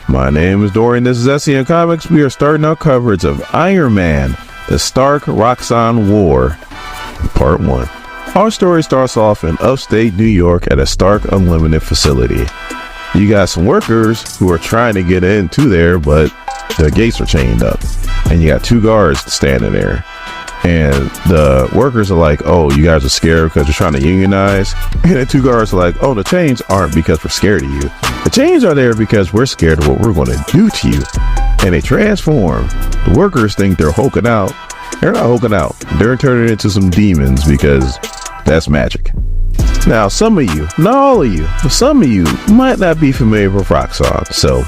My name is Dorian. This is SCN Comics. We are starting our coverage of Iron Man, the Stark-Roxxon War, Part 1. Our story starts off in upstate New York at a Stark Unlimited facility. You got some workers who are trying to get into there, but the gates are chained up. And you got two guards standing there. And the workers are like, oh, you guys are scared because you're trying to unionize. And the two guards are like, oh, the chains aren't because we're scared of you. The chains are there because we're scared of what we're going to do to you. And they transform. The workers think they're hulking out. They're not hulking out. They're turning into some demons because that's magic. Now, some of you, not all of you, but some of you might not be familiar with Roxxon. So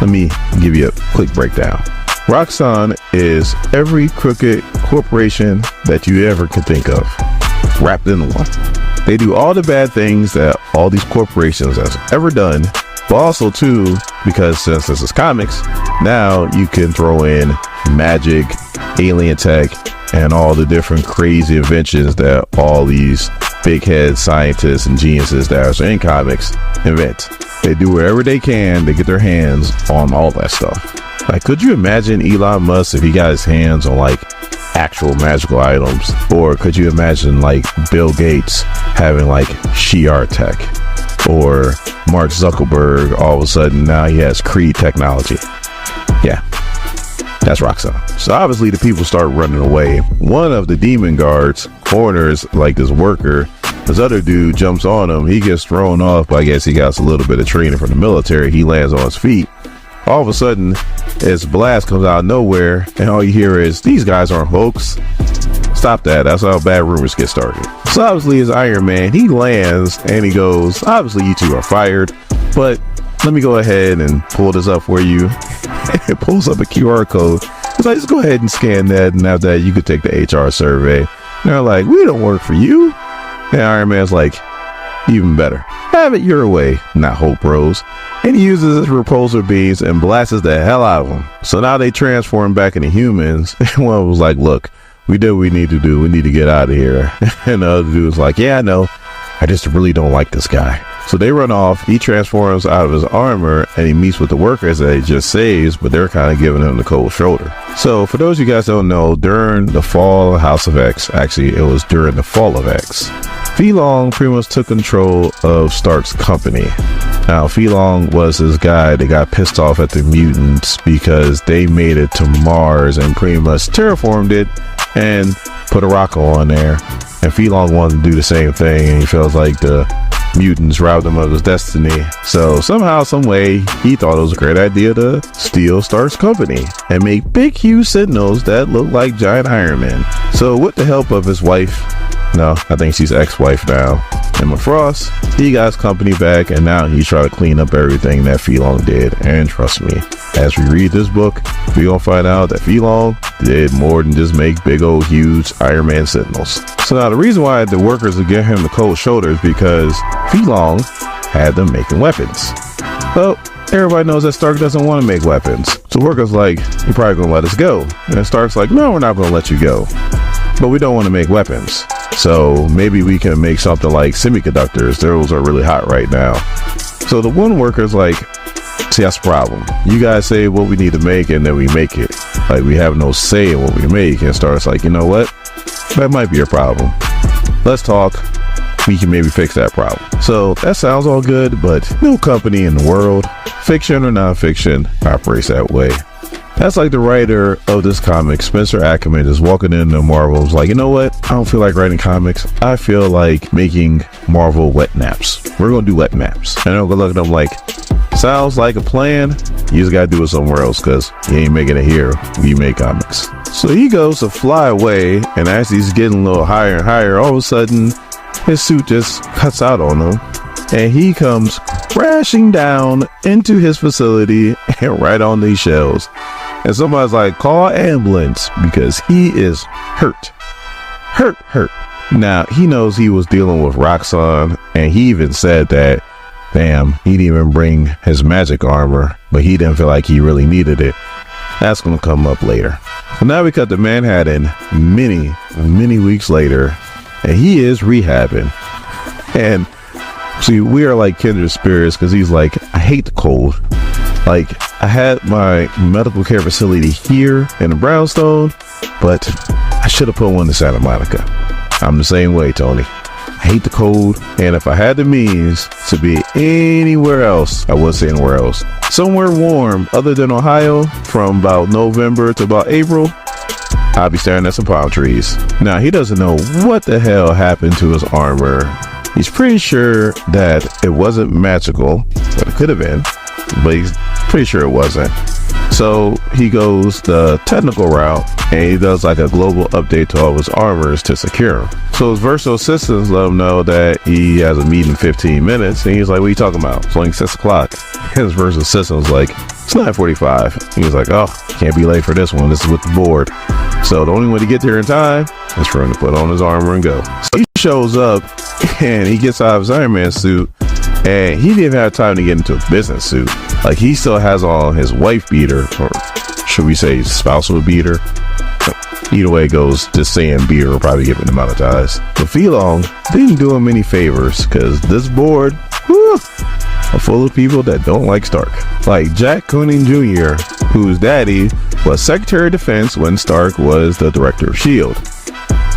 let me give you a quick breakdown. Roxxon is every crooked corporation that you ever could think of, wrapped in one. They do all the bad things that all these corporations has ever done, but also too, because since this is comics, now you can throw in magic, alien tech, and all the different crazy inventions that all these big head scientists and geniuses that are in comics invent. They do whatever they can to get their hands on all that stuff. Like, could you imagine Elon Musk if he got his hands on like actual magical items? Or could you imagine like Bill Gates having like Shi'ar tech? Or Mark Zuckerberg, all of a sudden now he has Creed technology. Yeah, that's Roxxon. So obviously the people start running away. One of the demon guards corners like this worker. This other dude jumps on him. He gets thrown off, but I guess he got a little bit of training from the military. He lands on his feet. All of a sudden, this blast comes out of nowhere, and all you hear is, these guys aren't hoax. Stop that. That's how bad rumors get started. So obviously, as Iron Man, he lands, and he goes, obviously, you two are fired, but let me go ahead and pull this up for you. It pulls up a QR code. It's like, just go ahead and scan that, and after that, you could take the HR survey. And they're like, we don't work for you. And Iron Man's like, even better. Have it your way, not Hope Bros. And he uses his repulsor beams and blasts the hell out of them. So now they transform back into humans. And one was like, look, we did what we need to do. We need to get out of here. And the other dude's like, yeah, I know. I just really don't like this guy. So they run off. He transforms out of his armor and he meets with the workers that he just saves, but they're kind of giving him the cold shoulder. So for those of you guys who don't know, during the fall of House of X, actually it was during the fall of X, Phi-Long pretty much took control of Stark's company. Now, Phi-Long was this guy that got pissed off at the mutants because they made it to Mars and pretty much terraformed it and put a rocket on there. And Phi-Long wanted to do the same thing, and he feels like the mutants robbed him of his destiny. So somehow, some way, he thought it was a great idea to steal Stark's company and make big, huge sentinels that look like giant Iron Men. So with the help of his wife, no, I think she's ex-wife now, Emma Frost, he got his company back, and now he's trying to clean up everything that Phi-Long did. And trust me, as we read this book, we're gonna find out that Phi-Long did more than just make big old huge Iron Man sentinels. So now the reason why the workers would give him the cold shoulder is because Phi-Long had them making weapons. Well, everybody knows that Stark doesn't want to make weapons. So workers like, you're probably gonna let us go. And Stark's like, no, we're not gonna let you go. But we don't want to make weapons. So maybe we can make something like semiconductors. Those are really hot right now. So the one worker's like, see, that's the problem. You guys say what we need to make and then we make it. Like, we have no say in what we make. And Stark's like, you know what? That might be a problem. Let's talk. We can maybe fix that problem. So that sounds all good, but no company in the world, fiction or non-fiction, operates that way. That's like the writer of this comic, Spencer Ackerman, is walking into Marvel. Is like, you know what? I don't feel like writing comics. I feel like making Marvel wet naps. We're going to do wet naps. And I'm going to look at them like, sounds like a plan. You just got to do it somewhere else because you ain't making it here. We make comics. So he goes to fly away. And as he's getting a little higher and higher, all of a sudden, his suit just cuts out on him. And he comes crashing down into his facility and right on these shelves. And somebody's like, call ambulance because he is hurt. Hurt. Now, he knows he was dealing with Roxxon, and he even said that, damn, he didn't even bring his magic armor, but he didn't feel like he really needed it. That's going to come up later. So now we cut to Manhattan many weeks later, and he is rehabbing. And see, we are like kindred spirits because he's like, I hate the cold. Like, I had my medical care facility here in the Brownstone, but I should have put one in Santa Monica. I'm the same way, Tony. I hate the cold, and if I had the means to be anywhere else, I would say anywhere else. Somewhere warm other than Ohio from about November to about April, I'll be staring at some palm trees. Now, he doesn't know what the hell happened to his armor. He's pretty sure that it wasn't magical, but it could have been, but he's pretty sure it wasn't. So he goes the technical route and he does like a global update to all his armors to secure him. So his virtual assistants let him know that he has a meeting in 15 minutes. And he's like, what are you talking about? It's only 6 o'clock. And his virtual assistant was like, it's 9:45. He was like, oh, can't be late for this one. This is with the board. So the only way to get there in time is for him to put on his armor and go. So he shows up and he gets out of his Iron Man suit. And he didn't even have time to get into a business suit. Like, he still has on his wife beater, or should we say spousal beater? Either way it goes, just saying beater will probably get him demonetized. But Pheelong didn't do him any favors, because this board, whew, are full of people that don't like Stark. Like Jack Koenig Jr., whose daddy was Secretary of Defense when Stark was the Director of S.H.I.E.L.D.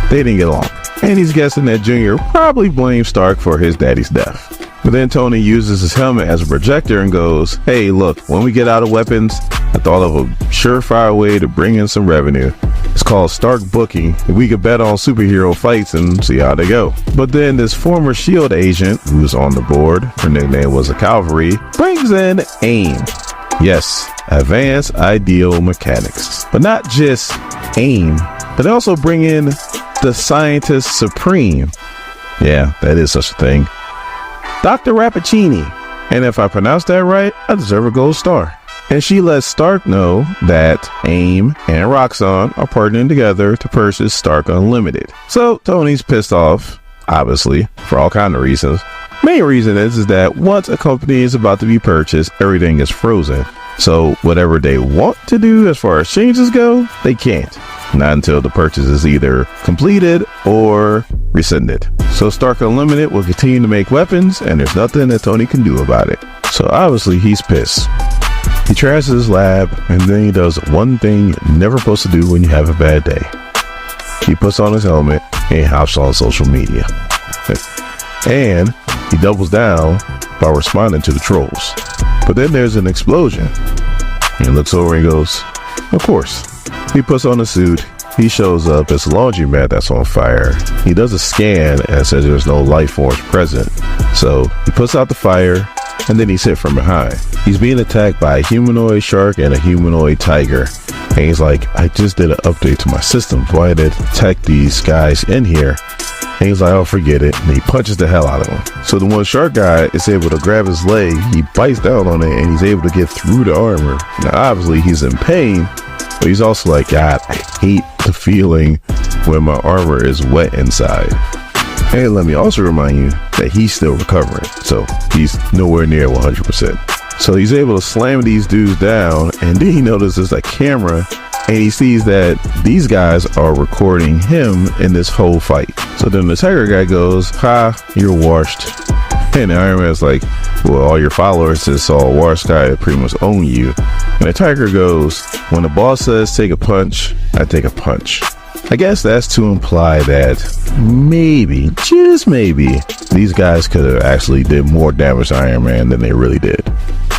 They didn't get along. And he's guessing that Jr. probably blamed Stark for his daddy's death. But then Tony uses his helmet as a projector and goes, hey, look, when we get out of weapons, I thought of a surefire way to bring in some revenue. It's called Stark Booking. We could bet on superhero fights and see how they go. But then this former S.H.I.E.L.D. agent, who's on the board, her nickname was a Cavalry, brings in AIM. Yes, Advanced Ideal Mechanics. But not just AIM, but they also bring in the Scientist Supreme. Yeah, that is such a thing. Dr. Rappaccini, and if I pronounce that right, I deserve a gold star. And she lets Stark know that AIM and Roxxon are partnering together to purchase Stark Unlimited. So Tony's pissed off, obviously, for all kinds of reasons. Main reason is that once a company is about to be purchased, everything is frozen. So whatever they want to do as far as changes go, they can't. Not until the purchase is either completed or rescinded. So Stark Unlimited will continue to make weapons, and there's nothing that Tony can do about it. So obviously he's pissed. He trashes his lab, and then he does one thing you're never supposed to do when you have a bad day. He puts on his helmet and he hops on social media. And he doubles down by responding to the trolls. But then there's an explosion. He looks over and goes, of course. He puts on a suit. He shows up. It's a laundromat that's on fire. He does a scan and says there's no life force present. So he puts out the fire and then he's hit from behind. He's being attacked by a humanoid shark and a humanoid tiger. And he's like, I just did an update to my systems. Why did it detect these guys in here? And he's like, oh, forget it. And he punches the hell out of him. So the one shark guy is able to grab his leg. He bites down on it and he's able to get through the armor. Now, obviously, he's in pain, but he's also like, God, I hate the feeling when my armor is wet inside. And let me also remind you that he's still recovering. So he's nowhere near 100%. So he's able to slam these dudes down. And then he notices a camera and he sees that these guys are recording him in this whole fight. So then the tiger guy goes, ha, you're washed. And Iron Man's like, well, all your followers just saw a washed guy that pretty much own you. And the tiger goes, when the boss says take a punch, I take a punch. I guess that's to imply that maybe, just maybe, these guys could have actually did more damage to Iron Man than they really did.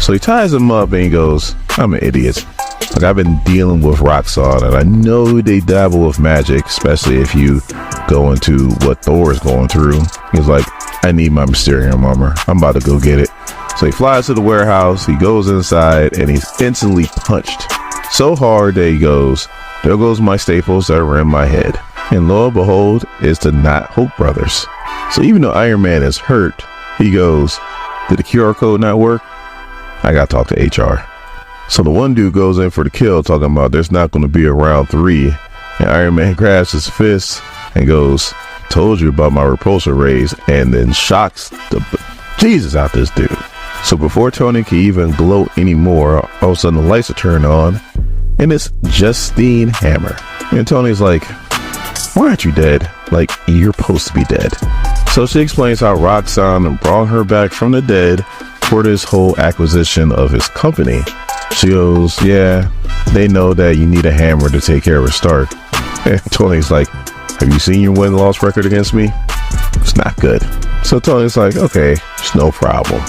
So he ties him up and he goes, I'm an idiot. Like, I've been dealing with Roxxon and I know they dabble with magic, especially if you go into what Thor is going through. He's like, I need my Mysterium armor. I'm about to go get it. So he flies to the warehouse, he goes inside and he's instantly punched so hard that he goes, there goes my staples that were in my head. And lo and behold, it's the Not Hope brothers. So even though Iron Man is hurt, he goes, did the QR code not work? I gotta talk to HR. So the one dude goes in for the kill, talking about there's not going to be a round 3. And Iron Man grabs his fist and goes, told you about my repulsor rays, and then shocks the Jesus out this dude. So before Tony can even gloat anymore, all of a sudden the lights are turned on, and it's Justine Hammer. And Tony's like, why aren't you dead? Like, you're supposed to be dead. So she explains how Roxxon brought her back from the dead for this whole acquisition of his company. She goes, yeah, they know that you need a hammer to take care of a Stark. And Tony's like, have you seen your win-loss record against me? It's not good. So Tony's like, okay, it's no problem.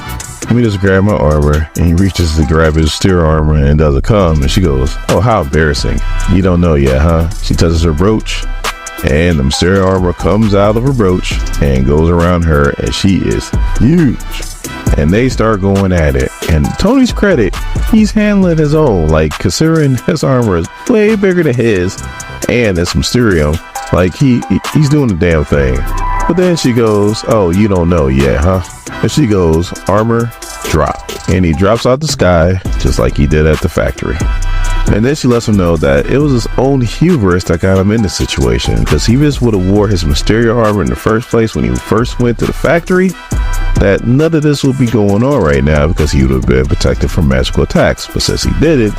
Let me just grab my armor. And he reaches to grab his steel armor and it doesn't come. And she goes, oh, how embarrassing. You don't know yet, huh? She touches her brooch and the mysterious armor comes out of her brooch and goes around her, and she is huge. And they start going at it. And Tony's credit, he's handling his own. Like, considering his armor is way bigger than his, and it's Mysterio, like he's doing the damn thing. But then she goes, oh, you don't know yet, huh? And she goes, armor drop. And he drops out the sky just like he did at the factory. And then she lets him know that it was his own hubris that got him in this situation, because he just would have wore his Mysterio armor in the first place when he first went to the factory, that none of this would be going on right now, because he would have been protected from magical attacks. But since he did it,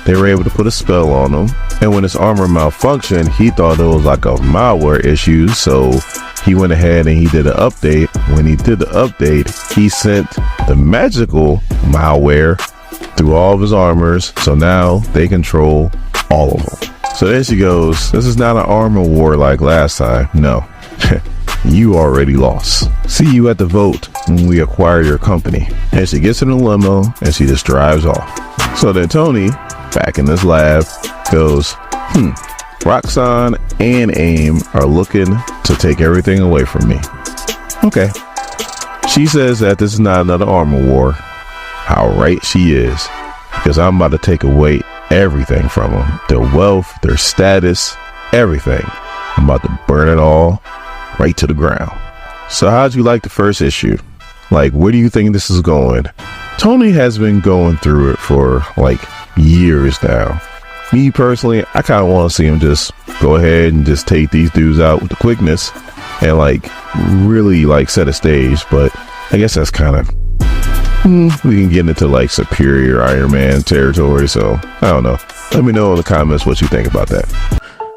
they were able to put a spell on him. And when his armor malfunctioned, he thought it was like a malware issue, so he went ahead and he did an update. When he did the update, he sent the magical malware through all of his armors, so now they control all of them. So then she goes, this is not an armor war like last time. No, you already lost. See you at the vote when we acquire your company. And she gets in the limo and she just drives off. So then Tony, back in his lab, goes, Roxxon and AIM are looking to take everything away from me. Okay. She says that this is not another armor war. How right she is, because I'm about to take away everything from them. Their wealth, their status, everything. I'm about to burn it all right to the ground. So how'd you like the first issue? Like, where do you think this is going? Tony has been going through it for like years now. Me personally, I kind of want to see him just go ahead and just take these dudes out with the quickness and like really like set a stage. But I guess that's kind of, we can get into like superior Iron Man territory. So I don't know. Let me know in the comments what you think about that.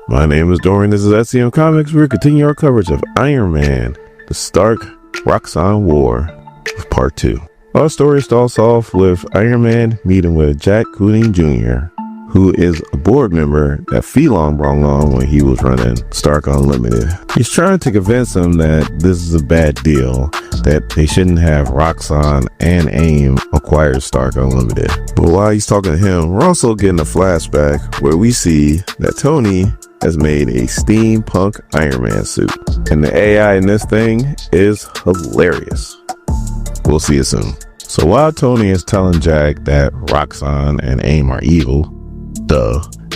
My name is Dorian. This is SCM Comics. We're continuing our coverage of Iron Man, the Stark Roxxon War, with part 2. Our story starts off with Iron Man meeting with Jack Cooning Jr., who is a board member that Phelan brought on when he was running Stark Unlimited. He's trying to convince him that this is a bad deal, that they shouldn't have Roxxon and AIM acquire Stark Unlimited. But while he's talking to him, we're also getting a flashback where we see that Tony has made a steampunk Iron Man suit. And the AI in this thing is hilarious. We'll see it soon. So while Tony is telling Jack that Roxxon and AIM are evil,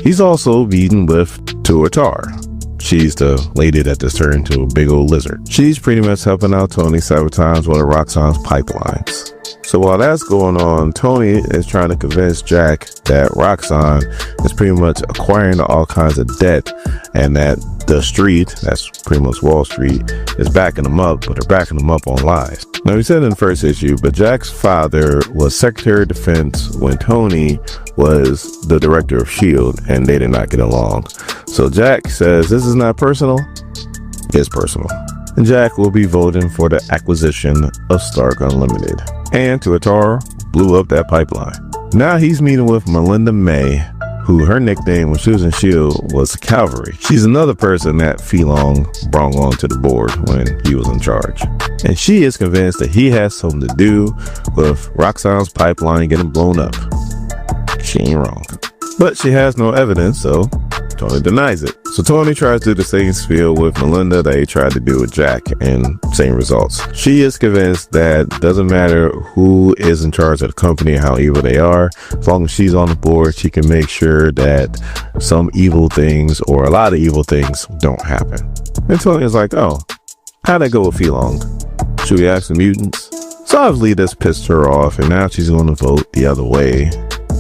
he's also meeting with Tuatar. She's the lady that just turned into a big old lizard. She's pretty much helping out Tony sabotage one of Roxxon's pipelines. So while that's going on, Tony is trying to convince Jack that Roxxon is pretty much acquiring all kinds of debt, and that the street, that's pretty much Wall Street, is backing them up, but they're backing them up on lies. Now, we said in the first issue, but Jack's father was Secretary of Defense when Tony was the director of S.H.I.E.L.D., and they did not get along. So Jack says this is not personal, it's personal. And Jack will be voting for the acquisition of Stark Unlimited. And Tuatar blew up that pipeline. Now he's meeting with Melinda May, who her nickname when she was in S.H.I.E.L.D. was Calvary. She's another person that Phelan brought onto the board when he was in charge. And she is convinced that he has something to do with Roxxon's pipeline getting blown up. She ain't wrong. But she has no evidence, so Tony denies it. So Tony tries to do the same spiel with Melinda that he tried to do with Jack, and same results. She is convinced that doesn't matter who is in charge of the company, how evil they are, as long as she's on the board, she can make sure that some evil things or a lot of evil things don't happen. And Tony is like, oh, how'd that go with Phelan? Should we ask the mutants? So obviously this pissed her off, and now she's going to vote the other way.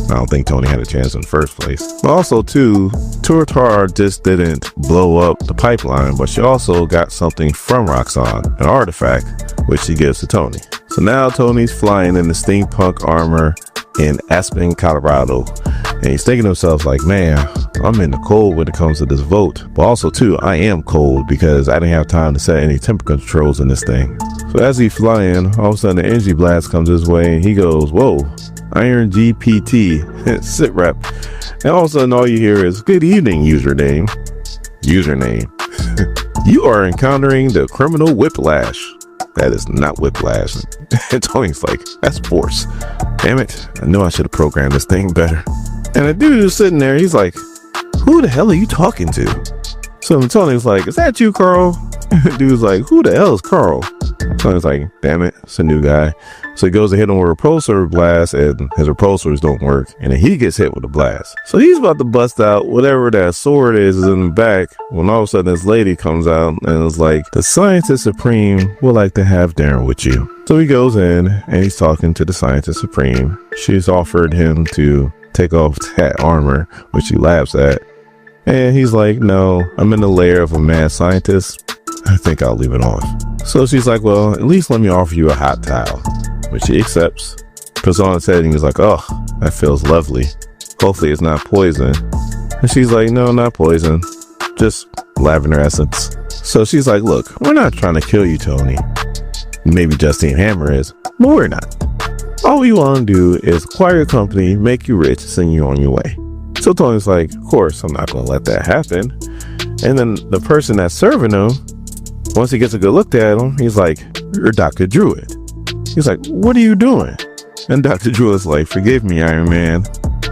I don't think Tony had a chance in the first place. But also, too, Tuatar just didn't blow up the pipeline, but she also got something from Roxxon, an artifact, which she gives to Tony. So now Tony's flying in the steampunk armor in Aspen, Colorado, and he's thinking to himself like, man, I'm in the cold when it comes to this vote. But also, too, I am cold because I didn't have time to set any temperature controls in this thing. So So as he's flying, all of a sudden the energy blast comes his way. He goes, whoa, Iron GPT, sit rep. And all of a sudden all you hear is, good evening, username. You are encountering the criminal whiplash. That is not whiplash. And Tony's like, that's force. Damn it, I knew I should have programmed this thing better. And the dude who's sitting there, he's like, who the hell are you talking to? So Tony's like, is that you, Carl? Dude's like, who the hell is Carl? Tony's like, damn it, it's a new guy. So he goes to hit him with a repulsor blast, and his repulsors don't work, and then he gets hit with a blast. So he's about to bust out whatever that sword is in the back, when all of a sudden this lady comes out and is like, the Scientist Supreme would like to have dinner with you. So he goes in and he's talking to the Scientist Supreme. She's offered him to take off that armor, which he laughs at. And he's like, no, I'm in the lair of a mad scientist. I think I'll leave it on. So she's like, well, at least let me offer you a hot towel, which he accepts. Puts on his head and he's like, oh, that feels lovely. Hopefully it's not poison. And she's like, no, not poison, just lavender essence. So she's like, look, we're not trying to kill you, Tony. Maybe Justine Hammer is, but we're not. All we want to do is acquire your company, make you rich, send you on your way. So Tony's like, of course, I'm not going to let that happen. And then the person that's serving him, once he gets a good look at him, he's like, you're Dr. Druid. He's like, what are you doing? And Dr. Druid's like, forgive me, Iron Man.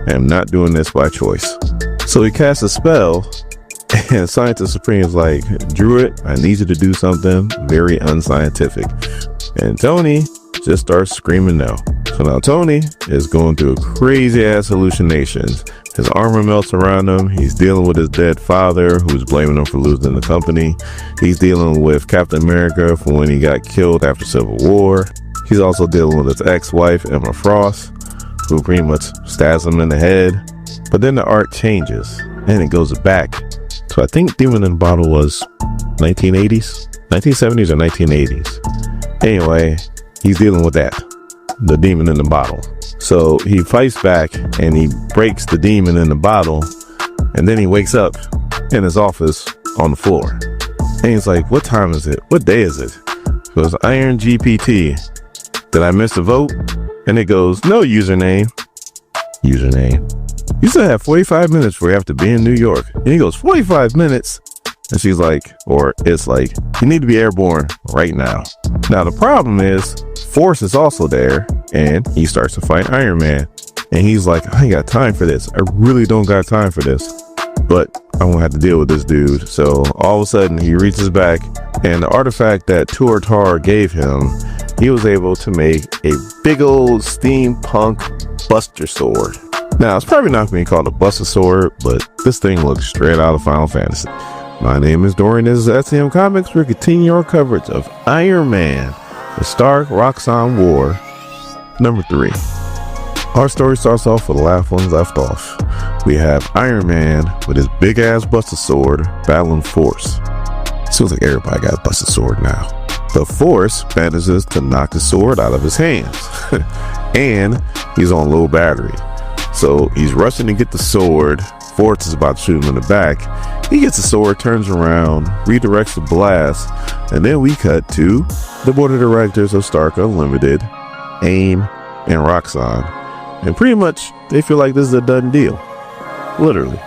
I am not doing this by choice. So he casts a spell, and Scientist Supreme is like, Druid, I need you to do something very unscientific. And Tony just starts screaming no. So now Tony is going through crazy ass hallucinations. His armor melts around him. He's dealing with his dead father, who's blaming him for losing the company. He's dealing with Captain America for when he got killed after Civil War. He's also dealing with his ex-wife, Emma Frost, who pretty much stabs him in the head. But then the art changes, and it goes back. So I think Demon in the Bottle was 1980s, 1970s or 1980s. Anyway, he's dealing with that, the demon in the bottle. So he fights back and he breaks the demon in the bottle, and then he wakes up in his office on the floor. And he's like, what time is it? What day is it? He goes, Iron GPT. Did I miss a vote? And it goes, no, username. You still have 45 minutes before you have to be in New York. And he goes, 45 minutes? And she's like, or it's like, you need to be airborne right now. Now the problem is, Force is also there, and he starts to fight Iron Man. And he's like, I ain't got time for this. I really don't got time for this. But I won't have to deal with this dude. So all of a sudden he reaches back, and the artifact that Tuatar gave him, he was able to make a big old steampunk buster sword. Now it's probably not going to be called a buster sword, but this thing looks straight out of Final Fantasy. My name is Dorian. This is SCM Comics. We're continuing our coverage of Iron Man, the Stark-Roxxon War, number 3. Our story starts off with the last one left off. We have Iron Man with his big ass buster sword battling Force. Seems like everybody got a buster sword now. The Force manages to knock the sword out of his hands. And he's on low battery. So he's rushing to get the sword. Force is about to shoot him in the back. He gets the sword, turns around, redirects the blast, and then we cut to the board of directors of Stark Unlimited, AIM, and Roxxon. And pretty much, they feel like this is a done deal. Literally.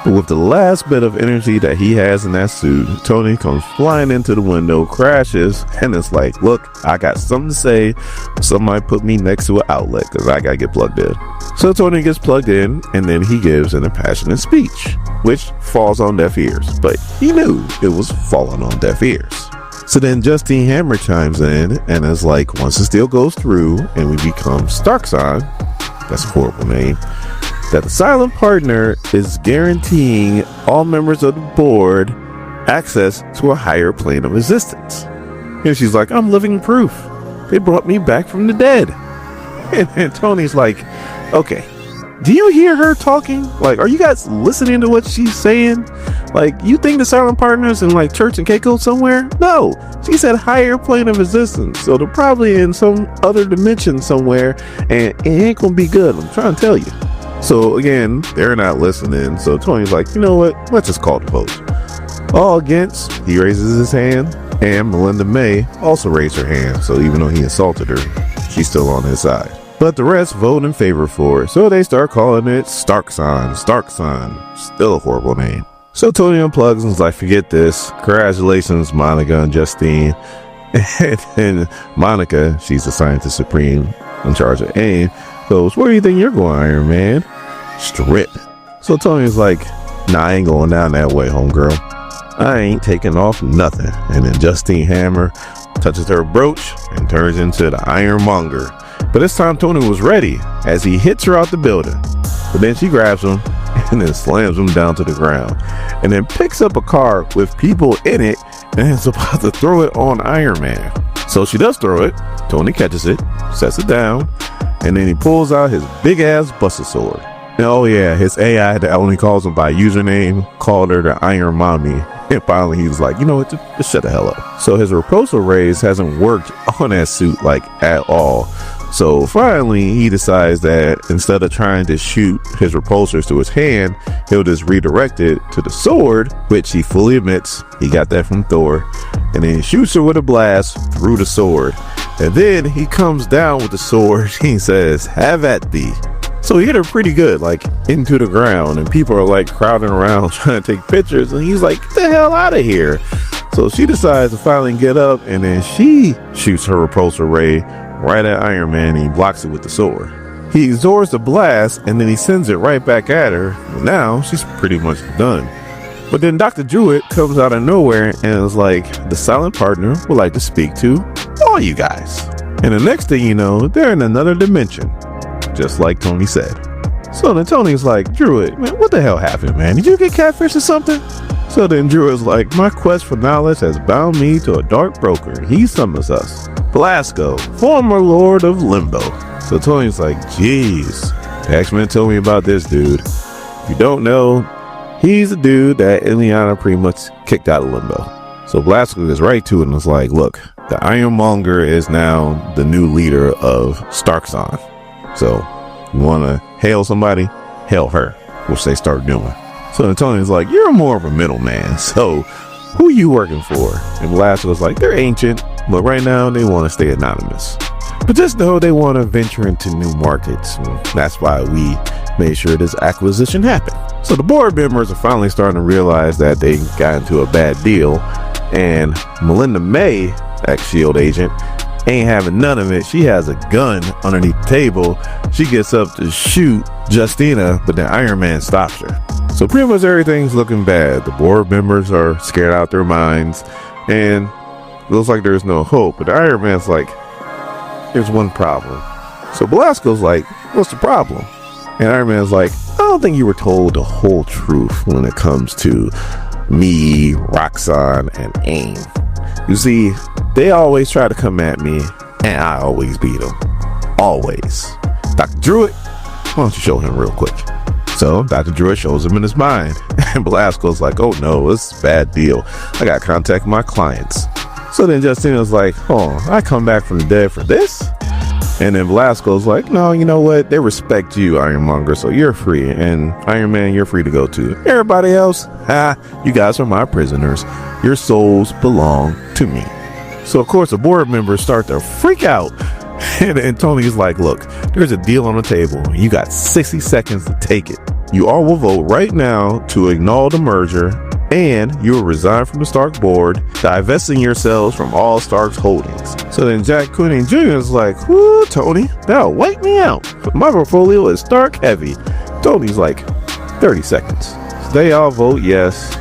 But with the last bit of energy that he has in that suit, Tony comes flying into the window, crashes, and it's like, look, I got something to say. Somebody put me next to an outlet because I got to get plugged in. So Tony gets plugged in, and then he gives an impassioned speech, which falls on deaf ears. But he knew it was falling on deaf ears. So then Justine Hammer chimes in and is like, once this deal goes through and we become Starkson, that's a horrible name, that the silent partner is guaranteeing all members of the board access to a higher plane of existence. And she's like, I'm living proof. They brought me back from the dead. And Tony's like, okay, do you hear her talking? Like, are you guys listening to what she's saying? Like, you think the silent partner's in like Church and Keiko somewhere? No, she said higher plane of existence. So they're probably in some other dimension somewhere, and it ain't gonna be good. I'm trying to tell you. So again, they're not listening. So Tony's like, you know what? Let's just call the vote. All against, he raises his hand. And Melinda May also raised her hand, so even though he insulted her, she's still on his side. But the rest vote in favor for it, so they start calling it Starkson. Still a horrible name. So Tony unplugs and is like, forget this. Congratulations, Monica and Justine. And then Monica, she's the scientist supreme in charge of AIM, goes, where do you think you're going, Iron Man? Strip. So Tony's like, nah, I ain't going down that way, homegirl. I ain't taking off nothing. And then Justine Hammer touches her brooch and turns into the Ironmonger. But this time Tony was ready as he hits her out the building. But then she grabs him and then slams him down to the ground. And then picks up a car with people in it and is about to throw it on Iron Man. So she does throw it. Tony catches it, sets it down, and then he pulls out his big ass Buster Sword. And oh yeah, his AI that only calls him by username called her the Iron Mommy. And finally he was like, you know what, just shut the hell up. So his repulsor rays hasn't worked on that suit like at all. So finally he decides that instead of trying to shoot his repulsors to his hand, he'll just redirect it to the sword, which he fully admits he got that from Thor. And then he shoots her with a blast through the sword. And then he comes down with the sword. He says, have at thee. So he hit her pretty good, like into the ground, and people are like crowding around trying to take pictures, and he's like, get the hell out of here. So she decides to finally get up, and then she shoots her repulsor ray right at Iron Man, and he blocks it with the sword. He absorbs the blast, and then he sends it right back at her. Now she's pretty much done. But then Dr. Druid comes out of nowhere and is like, the silent partner would like to speak to all you guys. And the next thing you know, they're in another dimension, just like Tony said. So then Tony's like, Druid, man, what the hell happened, man? Did you get catfish or something? So then Druid's like, my quest for knowledge has bound me to a dark broker. He summons us. Blasco, former Lord of Limbo. So Tony's like, geez, the X-Men told me about this dude. If you don't know, he's the dude that Ileana pretty much kicked out of Limbo. So Blasco is right to it and is like, look, the Ironmonger is now the new leader of Starkson. So you want to hail somebody, hail her, which they start doing. So then Tony's like, you're more of a middleman, so who you working for? And Blasco's like, they're ancient, but right now they want to stay anonymous. But just know they want to venture into new markets. And that's why we made sure this acquisition happened. So the board members are finally starting to realize that they got into a bad deal. And Melinda May, ex-S.H.I.E.L.D. agent, ain't having none of it. She has a gun underneath the table. She gets up to shoot Justina, but then Iron Man stops her. So pretty much everything's looking bad. The board members are scared out their minds, and it looks like there's no hope. But Iron Man's like, there's one problem. So Belasco's like, what's the problem? And Iron Man's like, I don't think you were told the whole truth when it comes to me, Roxxon, and AIM. You see, they always try to come at me, and I always beat them. Always. Dr. Druid, why don't you show him real quick? So Dr. Druid shows him in his mind, and Belasco's like, oh no, this is a bad deal. I gotta contact my clients. So then Justina's like, oh, I come back from the dead for this? And then Belasco's like, no, you know what? They respect you, Ironmonger, so you're free. And Iron Man, you're free to go too. Everybody else, you guys are my prisoners. Your souls belong to me. So of course the board members start to freak out. And Tony's like, look, there's a deal on the table. You got 60 seconds to take it. You all will vote right now to annul the merger, and you will resign from the Stark board, divesting yourselves from all Stark's holdings. So then Jack Quinny Jr. is like, whoo, Tony, that'll wipe me out. My portfolio is Stark heavy. Tony's like, 30 seconds. So they all vote yes.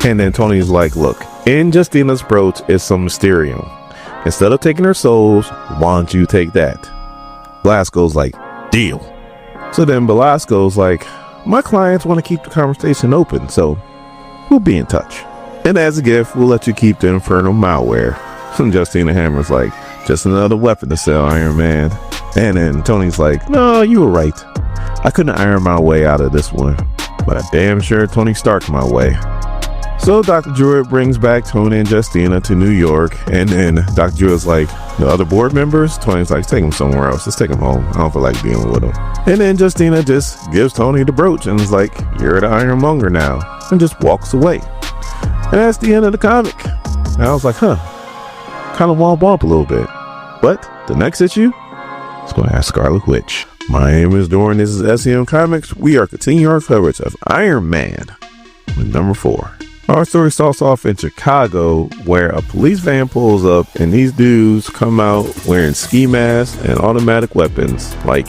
And then Tony's like, look, in Justina's brooch is some Mysterium. Instead of taking her souls, why don't you take that? Belasco's like, deal. So then Belasco's like, my clients want to keep the conversation open, so we'll be in touch. And as a gift, we'll let you keep the infernal malware. And Justina Hammer's like, just another weapon to sell, Iron Man. And then Tony's like, no, you were right. I couldn't iron my way out of this one, but I damn sure Tony Stark's my way. So Dr. Druid brings back Tony and Justina to New York, and then Dr. Druid's like, the other board members? Tony's like, take them somewhere else. Let's take them home. I don't feel like dealing with them. And then Justina just gives Tony the brooch and is like, you're the Ironmonger now, and just walks away. And that's the end of the comic. And I was like, kind of womp womp a little bit. But the next issue is going to have Scarlet Witch. My name is Doran. This is SEM Comics. We are continuing our coverage of Iron Man with number 4. Our story starts off in Chicago, where a police van pulls up and these dudes come out wearing ski masks and automatic weapons, like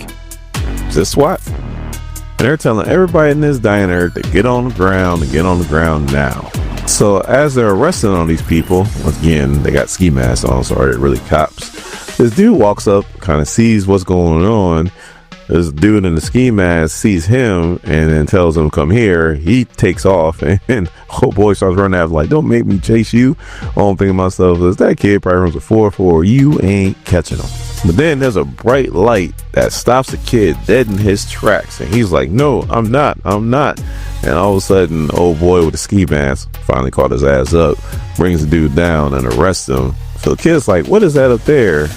just SWAT. And they're telling everybody in this diner to get on the ground and get on the ground now. So as they're arresting all these people, once again, they got ski masks on, so they're really cops. This dude walks up, kind of sees what's going on. This dude in the ski mask sees him and then tells him, come here. He takes off and old boy starts running after, like, don't make me chase you. All I'm thinking to myself is, that kid probably runs a 4.4. You ain't catching him. But then there's a bright light that stops the kid dead in his tracks. And he's like, no, I'm not. And all of a sudden, old boy with the ski mask finally caught his ass up, brings the dude down and arrests him. So the kid's like, what is that up there?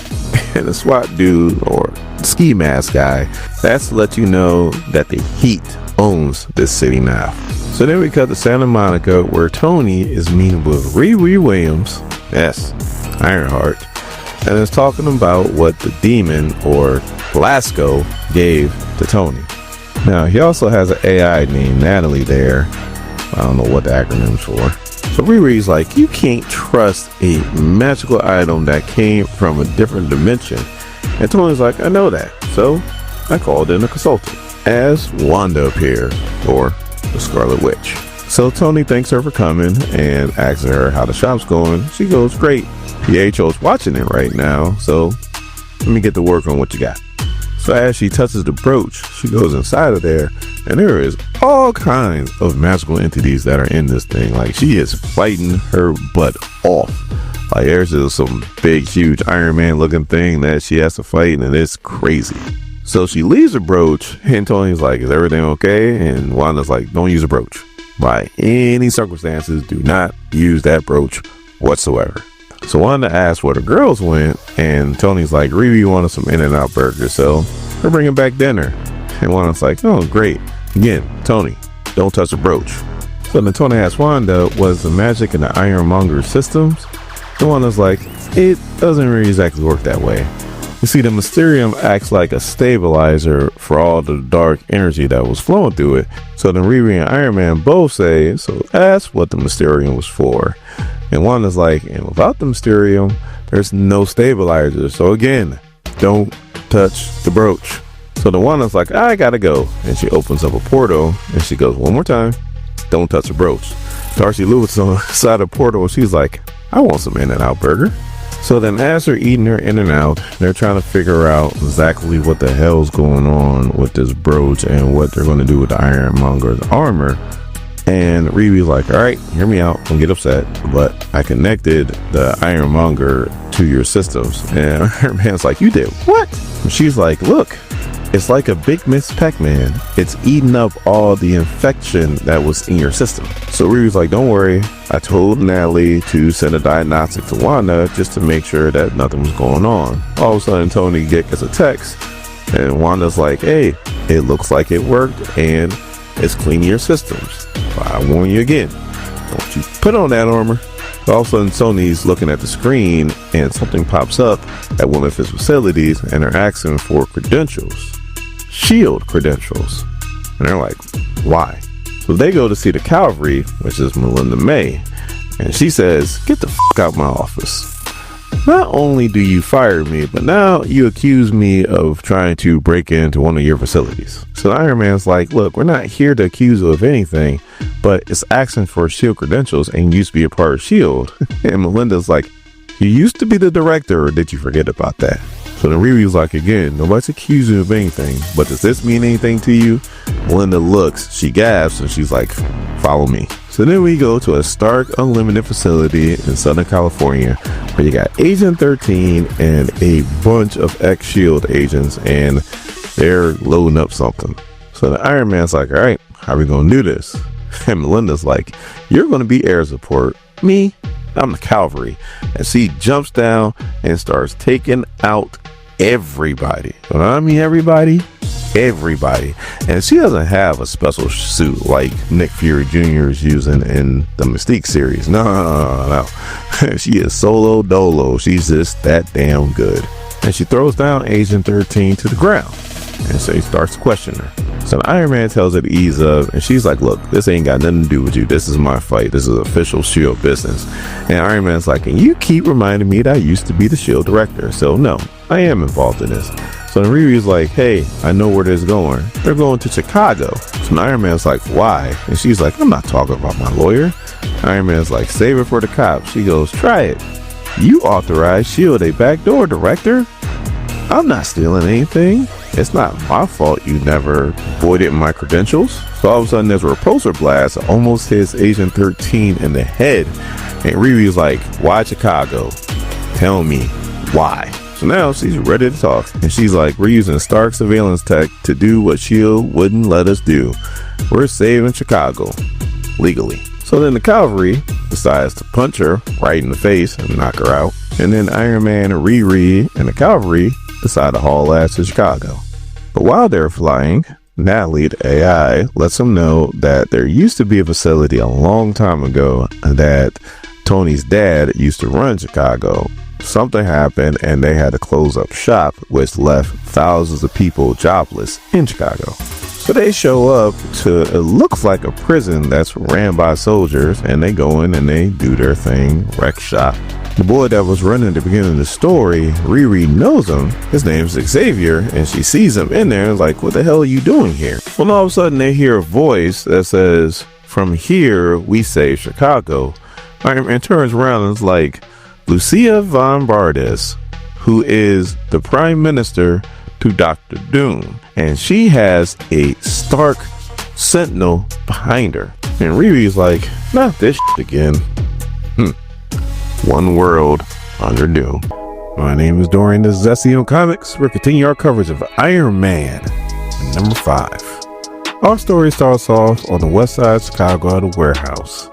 And the SWAT dude, or ski mask guy, that's to let you know that the Heat owns this city now. So then we cut to Santa Monica, where Tony is meeting with Riri Williams, yes, Ironheart, and is talking about what the demon, or Blasco, gave to Tony. Now, he also has an AI named Natalie there. I don't know what the acronym's for. So Riri's like, you can't trust a magical item that came from a different dimension. And Tony's like, I know that. So I called in a consultant. As Wanda appears, or the Scarlet Witch. So Tony thanks her for coming and asks her how the shop's going. She goes, great. Pietro's watching it right now, so let me get to work on what you got. So as she touches the brooch, she goes inside of there, and there is all kinds of magical entities that are in this thing. Like, she is fighting her butt off. Like, there's just some big, huge Iron Man looking thing that she has to fight, and it's crazy. So she leaves the brooch, and Tony's like, is everything okay? And Wanda's like, don't use a brooch. By any circumstances, do not use that brooch whatsoever. So Wanda asks where the girls went, and Tony's like, Riri wanted some In-N-Out burgers, so we're bringing back dinner. And Wanda's like, oh, great. Again, Tony, don't touch the brooch. So then Tony asks Wanda, was the magic in the Ironmonger systems? And Wanda's like, it doesn't really exactly work that way. You see, the Mysterium acts like a stabilizer for all the dark energy that was flowing through it. So then Riri and Iron Man both say, so that's what the Mysterium was for. And Wanda's like, and without the Mysterium, there's no stabilizer. So again, don't touch the brooch. So the Wanda's like, I gotta go. And she opens up a portal and she goes, one more time, don't touch the brooch. Darcy Lewis on the side of the portal, and she's like, I want some In-N-Out burger. So then as they're eating her In-N-Out, they're trying to figure out exactly what the hell's going on with this brooch and what they're going to do with the Ironmonger's armor. And Riri's like, all right, hear me out, don't get upset, but I connected the Ironmonger to your systems. And Iron Man's like, you did what? And she's like, look, it's like a big Miss Pac-Man. It's eating up all the infection that was in your system. So Riri's like, don't worry. I told Natalie to send a diagnostic to Wanda just to make sure that nothing was going on. All of a sudden, Tony gets a text, and Wanda's like, hey, it looks like it worked, and it's cleaning your systems. But I warn you again, don't you put on that armor. All of a sudden, Tony's looking at the screen, and something pops up at one of his facilities, and they're asking for credentials. Shield credentials. And they're like, why? So they go to see the Cavalry, which is Melinda May, and she says, get the fuck out my office. Not only do you fire me, but now you accuse me of trying to break into one of your facilities. So Iron Man's like, look, we're not here to accuse you of anything, but it's asking for Shield credentials and you used to be a part of Shield. And Melinda's like, you used to be the director, or did you forget about that? So then Riri's like, again, nobody's accusing you of anything, but does this mean anything to you? Melinda looks, she gasps, and she's like, follow me. So then we go to a Stark Unlimited facility in Southern California, where you got Agent 13 and a bunch of ex-Shield agents, and they're loading up something. So the Iron Man's like, all right, how are we going to do this? And Melinda's like, you're going to be air support. Me? I'm the Cavalry. And she jumps down and starts taking out everybody. When I mean everybody, everybody. And she doesn't have a special suit like Nick Fury Jr. is using in the Mystique series. No. She is solo dolo. She's just that damn good. And she throws down Agent 13 to the ground. And so he starts to question her. So Iron Man tells her to ease up, and she's like, look, this ain't got nothing to do with you. This is my fight. This is official S.H.I.E.L.D. business. And Iron Man's like, and you keep reminding me that I used to be the S.H.I.E.L.D. director. So no, I am involved in this. So Riri's like, hey, I know where this is going. They're going to Chicago. So Iron Man's like, why? And she's like, I'm not talking about my lawyer. Iron Man's like, save it for the cops. She goes, try it. You authorized S.H.I.E.L.D. a backdoor director? I'm not stealing anything. It's not my fault you never voided my credentials. So all of a sudden there's a repulsor blast that almost hits Agent 13 in the head. And Riri's like, why Chicago? Tell me why. So now she's ready to talk. And she's like, we're using Stark surveillance tech to do what S.H.I.E.L.D. wouldn't let us do. We're saving Chicago. Legally. So then the cavalry decides to punch her right in the face and knock her out. And then Iron Man, Riri, and the cavalry decide to haul ass to Chicago. But while they're flying, Natalie, the AI, lets them know that there used to be a facility a long time ago that Tony's dad used to run Chicago. Something happened and they had to close up shop, which left thousands of people jobless in Chicago. So they show up to, it looks like a prison that's ran by soldiers, and they go in and they do their thing, wreck shop. The boy that was running at the beginning of the story, Riri knows him. His name's Xavier, and she sees him in there and is like, what the hell are you doing here? Well, all of a sudden they hear a voice that says, from here, we save Chicago. Iron Man turns around and is like, Lucia von Bardes, who is the prime minister to Dr. Doom. And she has a Stark Sentinel behind her. And Riri's like, not this shit again. One world under Doom. My name is Dorian. This is SEO Comics. We're continuing our coverage of Iron Man, number 5. Our story starts off on the west side of Chicago at a warehouse,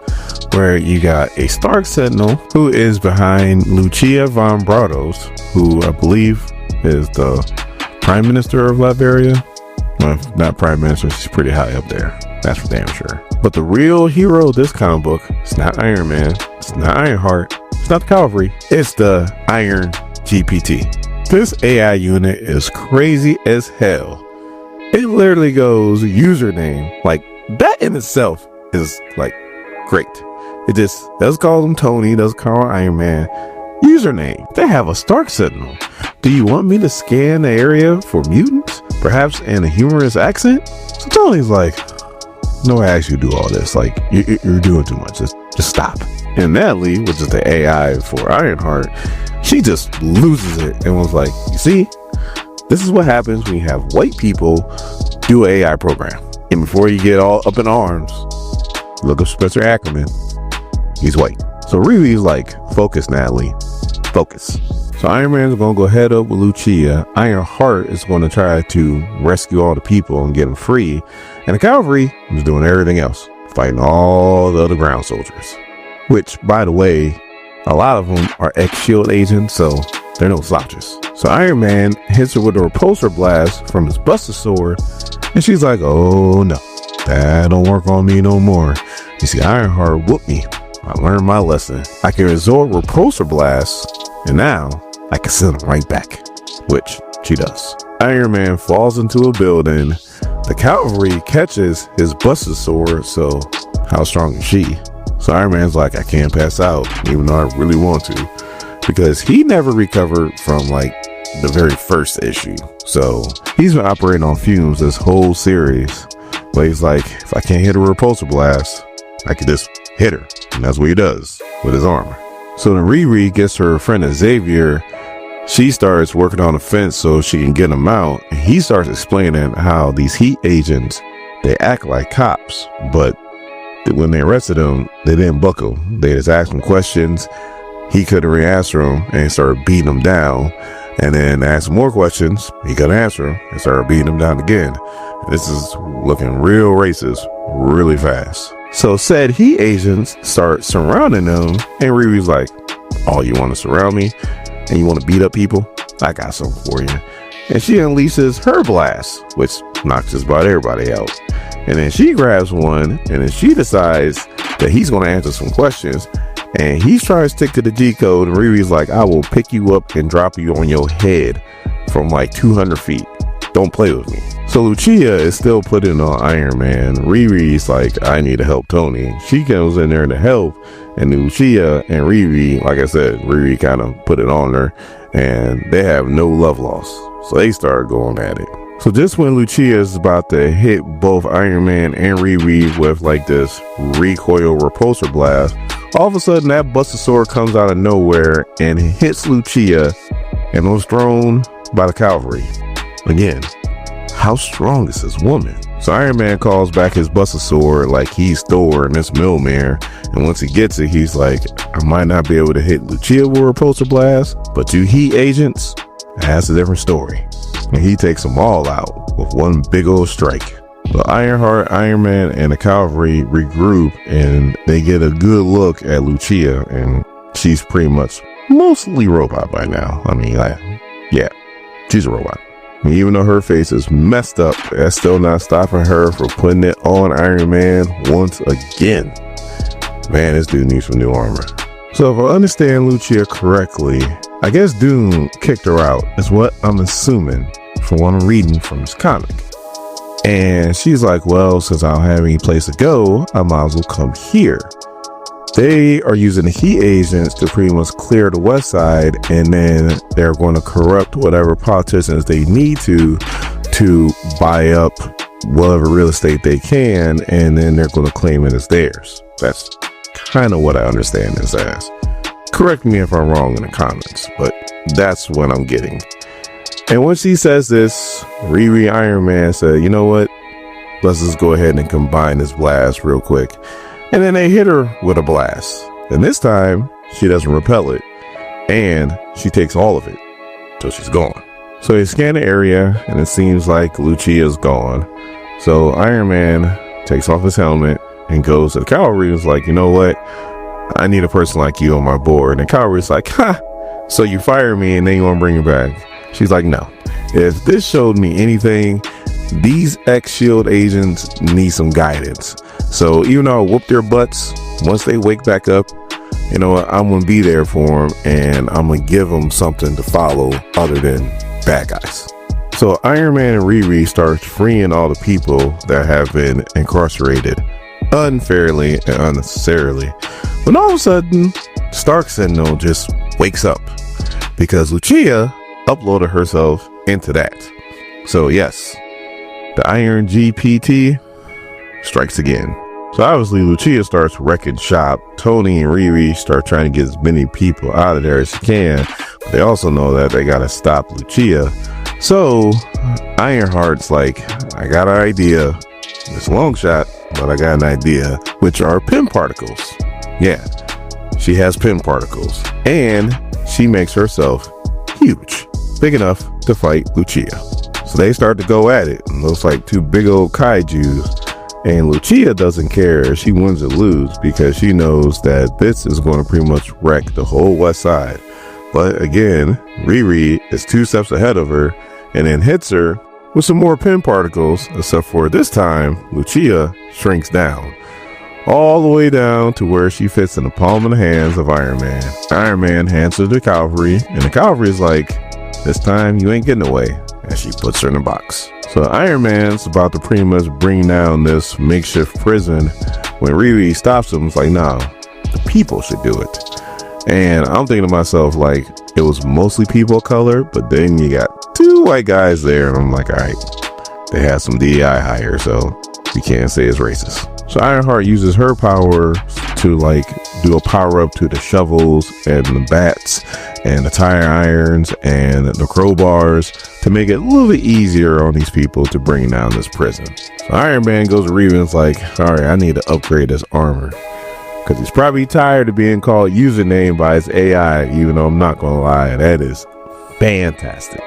where you got a Stark Sentinel who is behind Lucia von Bardes, who I believe is the Prime Minister of Latveria. Well, not Prime Minister, she's pretty high up there. That's for damn sure. But the real hero of this comic book, it's not Iron Man, it's not Ironheart, it's not the Cavalry, it's the Iron GPT. This AI unit is crazy as hell. It literally goes username. Like, that in itself is like great. It just does call him Tony, does call him Iron Man. Username. They have a Stark Sentinel. Do you want me to scan the area for mutants? Perhaps in a humorous accent? So Tony's like, no, I asked you to do all this. Like, you're doing too much. Just stop. And Natalie, which is the AI for Ironheart, she just loses it and was like, you see, this is what happens when you have white people do an AI program. And before you get all up in arms, look up Spencer Ackerman. He's white. So Riri's like, focus, Natalie. Focus. So Iron Man's going to go head up with Lucia. Ironheart is going to try to rescue all the people and get them free. And the cavalry is doing everything else, fighting all the other ground soldiers. Which, by the way, a lot of them are ex-S.H.I.E.L.D. agents, so they're no slouches. So Iron Man hits her with a repulsor blast from his Buster Sword. And she's like, oh no, that don't work on me no more. You see, Ironheart whooped me. I learned my lesson. I can absorb repulsor blasts, and now I can send them right back, which she does. Iron Man falls into a building. The cavalry catches his Buster Sword, so how strong is she? So Iron Man's like, I can't pass out, even though I really want to, because he never recovered from like the very first issue. So he's been operating on fumes this whole series. But he's like, if I can't hit a repulsor blast, I could just hit her. And that's what he does with his armor. So then Riri gets her friend Xavier. She starts working on a fence so she can get him out. And he starts explaining how these heat agents, they act like cops, but when they arrested him, they didn't buckle. They just asked him questions. He couldn't really answer them and started beating him down. And then asked him more questions. He couldn't answer them and started beating him down again. And this is looking real racist really fast. So said heat agents start surrounding them, and Riri's like, oh, you want to surround me and you want to beat up people? I got something for you. And she unleashes her blast, which knocks just about everybody out. And then she grabs one, and then she decides that he's going to answer some questions. And he's trying to stick to the G code. And Riri's like, I will pick you up and drop you on your head from like 200 feet. Don't play with me. So Lucia is still putting on Iron Man. Riri's like, I need to help Tony. She goes in there to help. And Lucia and Riri, like I said, Riri kind of put it on her. And they have no love lost. So they start going at it. So just when Lucia is about to hit both Iron Man and Riri with like this recoil repulsor blast, all of a sudden that Buster Sword comes out of nowhere and hits Lucia and was thrown by the cavalry. Again, how strong is this woman? So Iron Man calls back his Buster Sword like he's Thor and this Mjolnir, and once he gets it, he's like, I might not be able to hit Lucia with a repulsor blast, but you heat agents, that's a different story. And he takes them all out with one big old strike. The Ironheart, Iron Man, and the cavalry regroup, and they get a good look at Lucia, and she's pretty much mostly robot by now. I mean, yeah, she's a robot. And even though her face is messed up, that's still not stopping her from putting it on Iron Man once again. Man, this dude needs some new armor. So if I understand Lucia correctly, I guess Doom kicked her out, is what I'm assuming from what I'm reading from this comic. And she's like, well, since I don't have any place to go, I might as well come here. They are using the heat agents to pretty much clear the west side, and then they're going to corrupt whatever politicians they need to buy up whatever real estate they can, and then they're going to claim it as theirs. That's kind of what I understand this as. Correct me if I'm wrong in the comments, but that's what I'm getting. And when she says this, Riri Iron Man said, you know what? Let's just go ahead and combine this blast real quick. And then they hit her with a blast. And this time, she doesn't repel it. And she takes all of it till she's gone. So they scan the area, and it seems like Lucia's gone. So Iron Man takes off his helmet and goes to the cavalry and is like, you know what? I need a person like you on my board. And the cavalry's like, ha! So you fire me and then you want to bring me back? She's like, no. If this showed me anything, these ex-SHIELD agents need some guidance. So even though I whoop their butts, once they wake back up, you know what, I'm going to be there for them, and I'm going to give them something to follow other than bad guys. So Iron Man and Riri start freeing all the people that have been incarcerated unfairly and unnecessarily. When all of a sudden, Stark Sentinel just wakes up because Lucia uploaded herself into that. So yes, the Iron GPT strikes again. So obviously Lucia starts wrecking shop. Tony and Riri start trying to get as many people out of there as she can, but they also know that they gotta stop Lucia. So Ironheart's like, I got an idea. It's a long shot, but I got an idea, which are pin particles. Yeah, she has pin particles, and she makes herself huge, big enough to fight Lucia. So they start to go at it. It looks like two big old kaijus. And Lucia doesn't care if she wins or lose, because she knows that this is going to pretty much wreck the whole west side. But again, Riri is 2 steps ahead of her and then hits her with some more pin particles, except for this time, Lucia shrinks down. All the way down to where she fits in the palm of the hands of Iron Man. Iron Man hands her the cavalry, and the cavalry is like, this time you ain't getting away. And she puts her in a box. So Iron Man's about to pretty much bring down this makeshift prison when Riri stops him. It's like, no, the people should do it. And I'm thinking to myself, like, it was mostly people of color, but then you got 2 white guys there, and I'm like, all right, they had some DEI hire, so we can't say it's racist. So Ironheart uses her power to like do a power up to the shovels and the bats and the tire irons and the crowbars to make it a little bit easier on these people to bring down this prison. So Iron Man goes to Riri and is like, all right, I need to upgrade this armor, because he's probably tired of being called username by his AI, even though I'm not gonna lie, that is fantastic.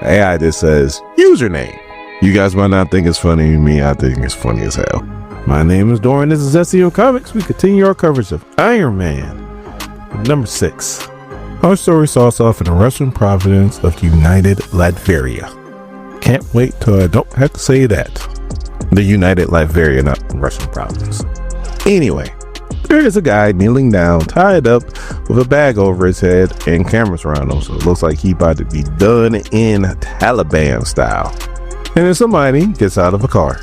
The AI just says username. You guys might not think it's funny. Me, I think it's funny as hell. My name is Dorian. This is SEO Comics. We continue our coverage of Iron Man. Number 6. Our story starts off in the Russian province of United Latveria. Can't wait till I don't have to say that. The United Latveria, not Russian province. Anyway, there is a guy kneeling down, tied up with a bag over his head and cameras around him. So it looks like he about to be done in Taliban style. And then somebody gets out of a car.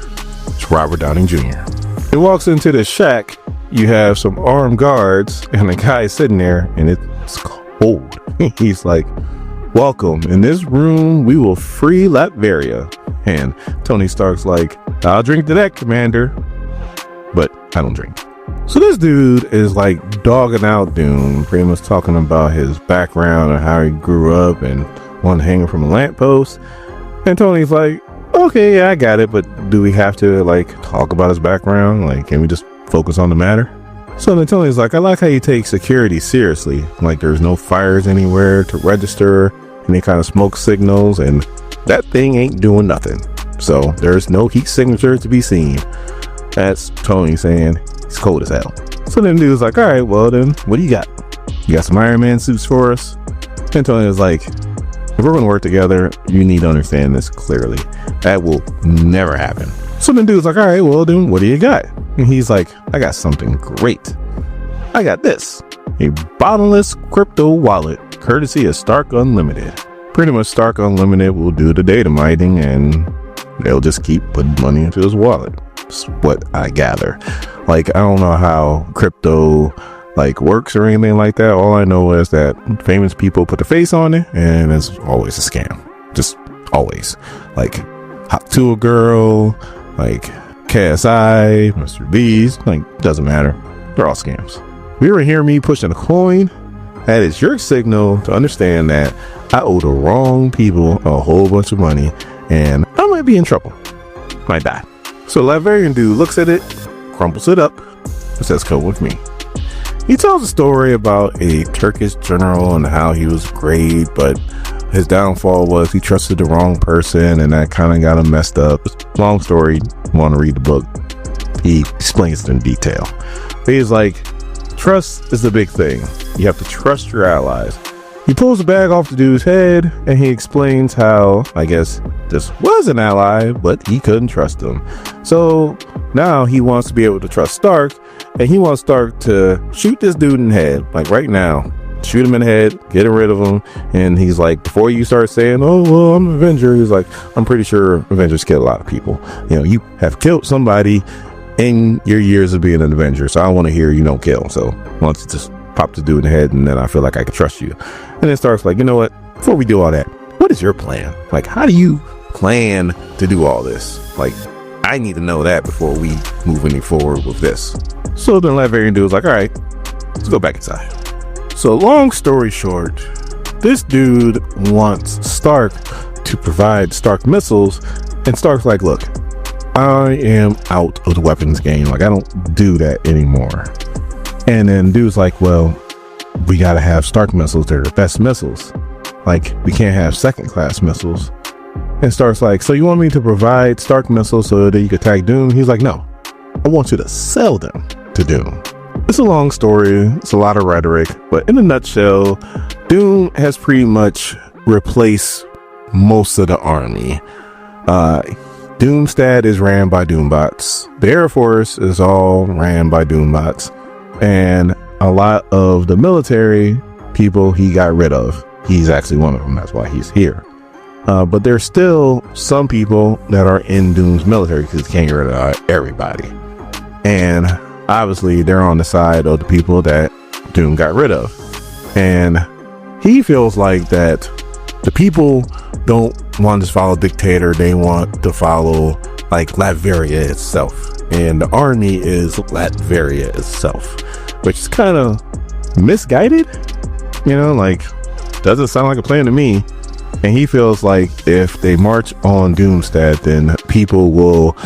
It's Robert Downey Jr. He walks into the shack. You have some armed guards and a guy sitting there, and it's cold. He's like, welcome. In this room, we will free Latveria. And Tony Stark's like, I'll drink to that, Commander. But I don't drink. So this dude is like dogging out Doom, pretty much talking about his background and how he grew up and one hanging from a lamppost. And Tony's like, okay, yeah, I got it, but do we have to like talk about his background? Like, can we just focus on the matter? So then Tony's like, I like how you take security seriously. Like, there's no fires anywhere to register, any kind of smoke signals, and that thing ain't doing nothing. So there's no heat signature to be seen. That's Tony saying he's cold as hell. So then dude's like, all right, well then, what do you got? You got some Iron Man suits for us? And Tony was like, if we're gonna work together, you need to understand this clearly. That will never happen. So then dude's like, all right, well then, what do you got? And he's like, I got something great. I got this, a bottomless crypto wallet, courtesy of Stark Unlimited. Pretty much Stark Unlimited will do the data mining and they'll just keep putting money into his wallet. That's what I gather. Like, I don't know how crypto like works or anything like that. All I know is that famous people put their face on it and it's always a scam. Just always. Like Hot to a Girl, like KSI, Mr. B's, like doesn't matter. They're all scams. If you ever hear me pushing a coin, that is your signal to understand that I owe the wrong people a whole bunch of money and I might be in trouble. Might die. So Latvian dude looks at it, crumbles it up, and says, come with me. He tells a story about a Turkish general and how he was great, but his downfall was he trusted the wrong person and that kind of got him messed up. Long story, want to read the book. He explains it in detail. But he's like, trust is the big thing. You have to trust your allies. He pulls the bag off the dude's head and he explains how, I guess, this was an ally, but he couldn't trust him. So now he wants to be able to trust Stark, and he wants Stark to shoot this dude in the head, like right now. Shoot him in the head, get rid of him. And he's like, before you start saying, oh, well, I'm an Avenger, he's like, I'm pretty sure Avengers kill a lot of people. You know, you have killed somebody in your years of being an Avenger, so I want to hear you don't kill. So why don't you just pop the dude in the head, and then I feel like I can trust you. And then Stark's like, you know what? Before we do all that, what is your plan? Like, how do you plan to do all this? Like, I need to know that before we move any forward with this. So then Latvian dude's like, all right, let's go back inside. So long story short, this dude wants Stark to provide Stark missiles, and Stark's like, look, I am out of the weapons game. Like, I don't do that anymore. And then dude's like, well, we gotta have Stark missiles. They're the best missiles. Like, we can't have second class missiles. And Stark's like, so you want me to provide Stark missiles so that you can attack Doom? He's like, no, I want you to sell them to Doom. It's a long story. It's a lot of rhetoric, but in a nutshell, Doom has pretty much replaced most of the army. Doomstat is ran by Doombots. The Air Force is all ran by Doombots. And a lot of the military people he got rid of. He's actually one of them. That's why he's here. But there's still some people that are in Doom's military because he can't get rid of everybody. And obviously they're on the side of the people that Doom got rid of. And he feels like that the people don't want to just follow dictator. They want to follow like Latveria itself. And the army is Latveria itself, which is kind of misguided, you know, like doesn't sound like a plan to me. And he feels like if they march on Doomstat, then people will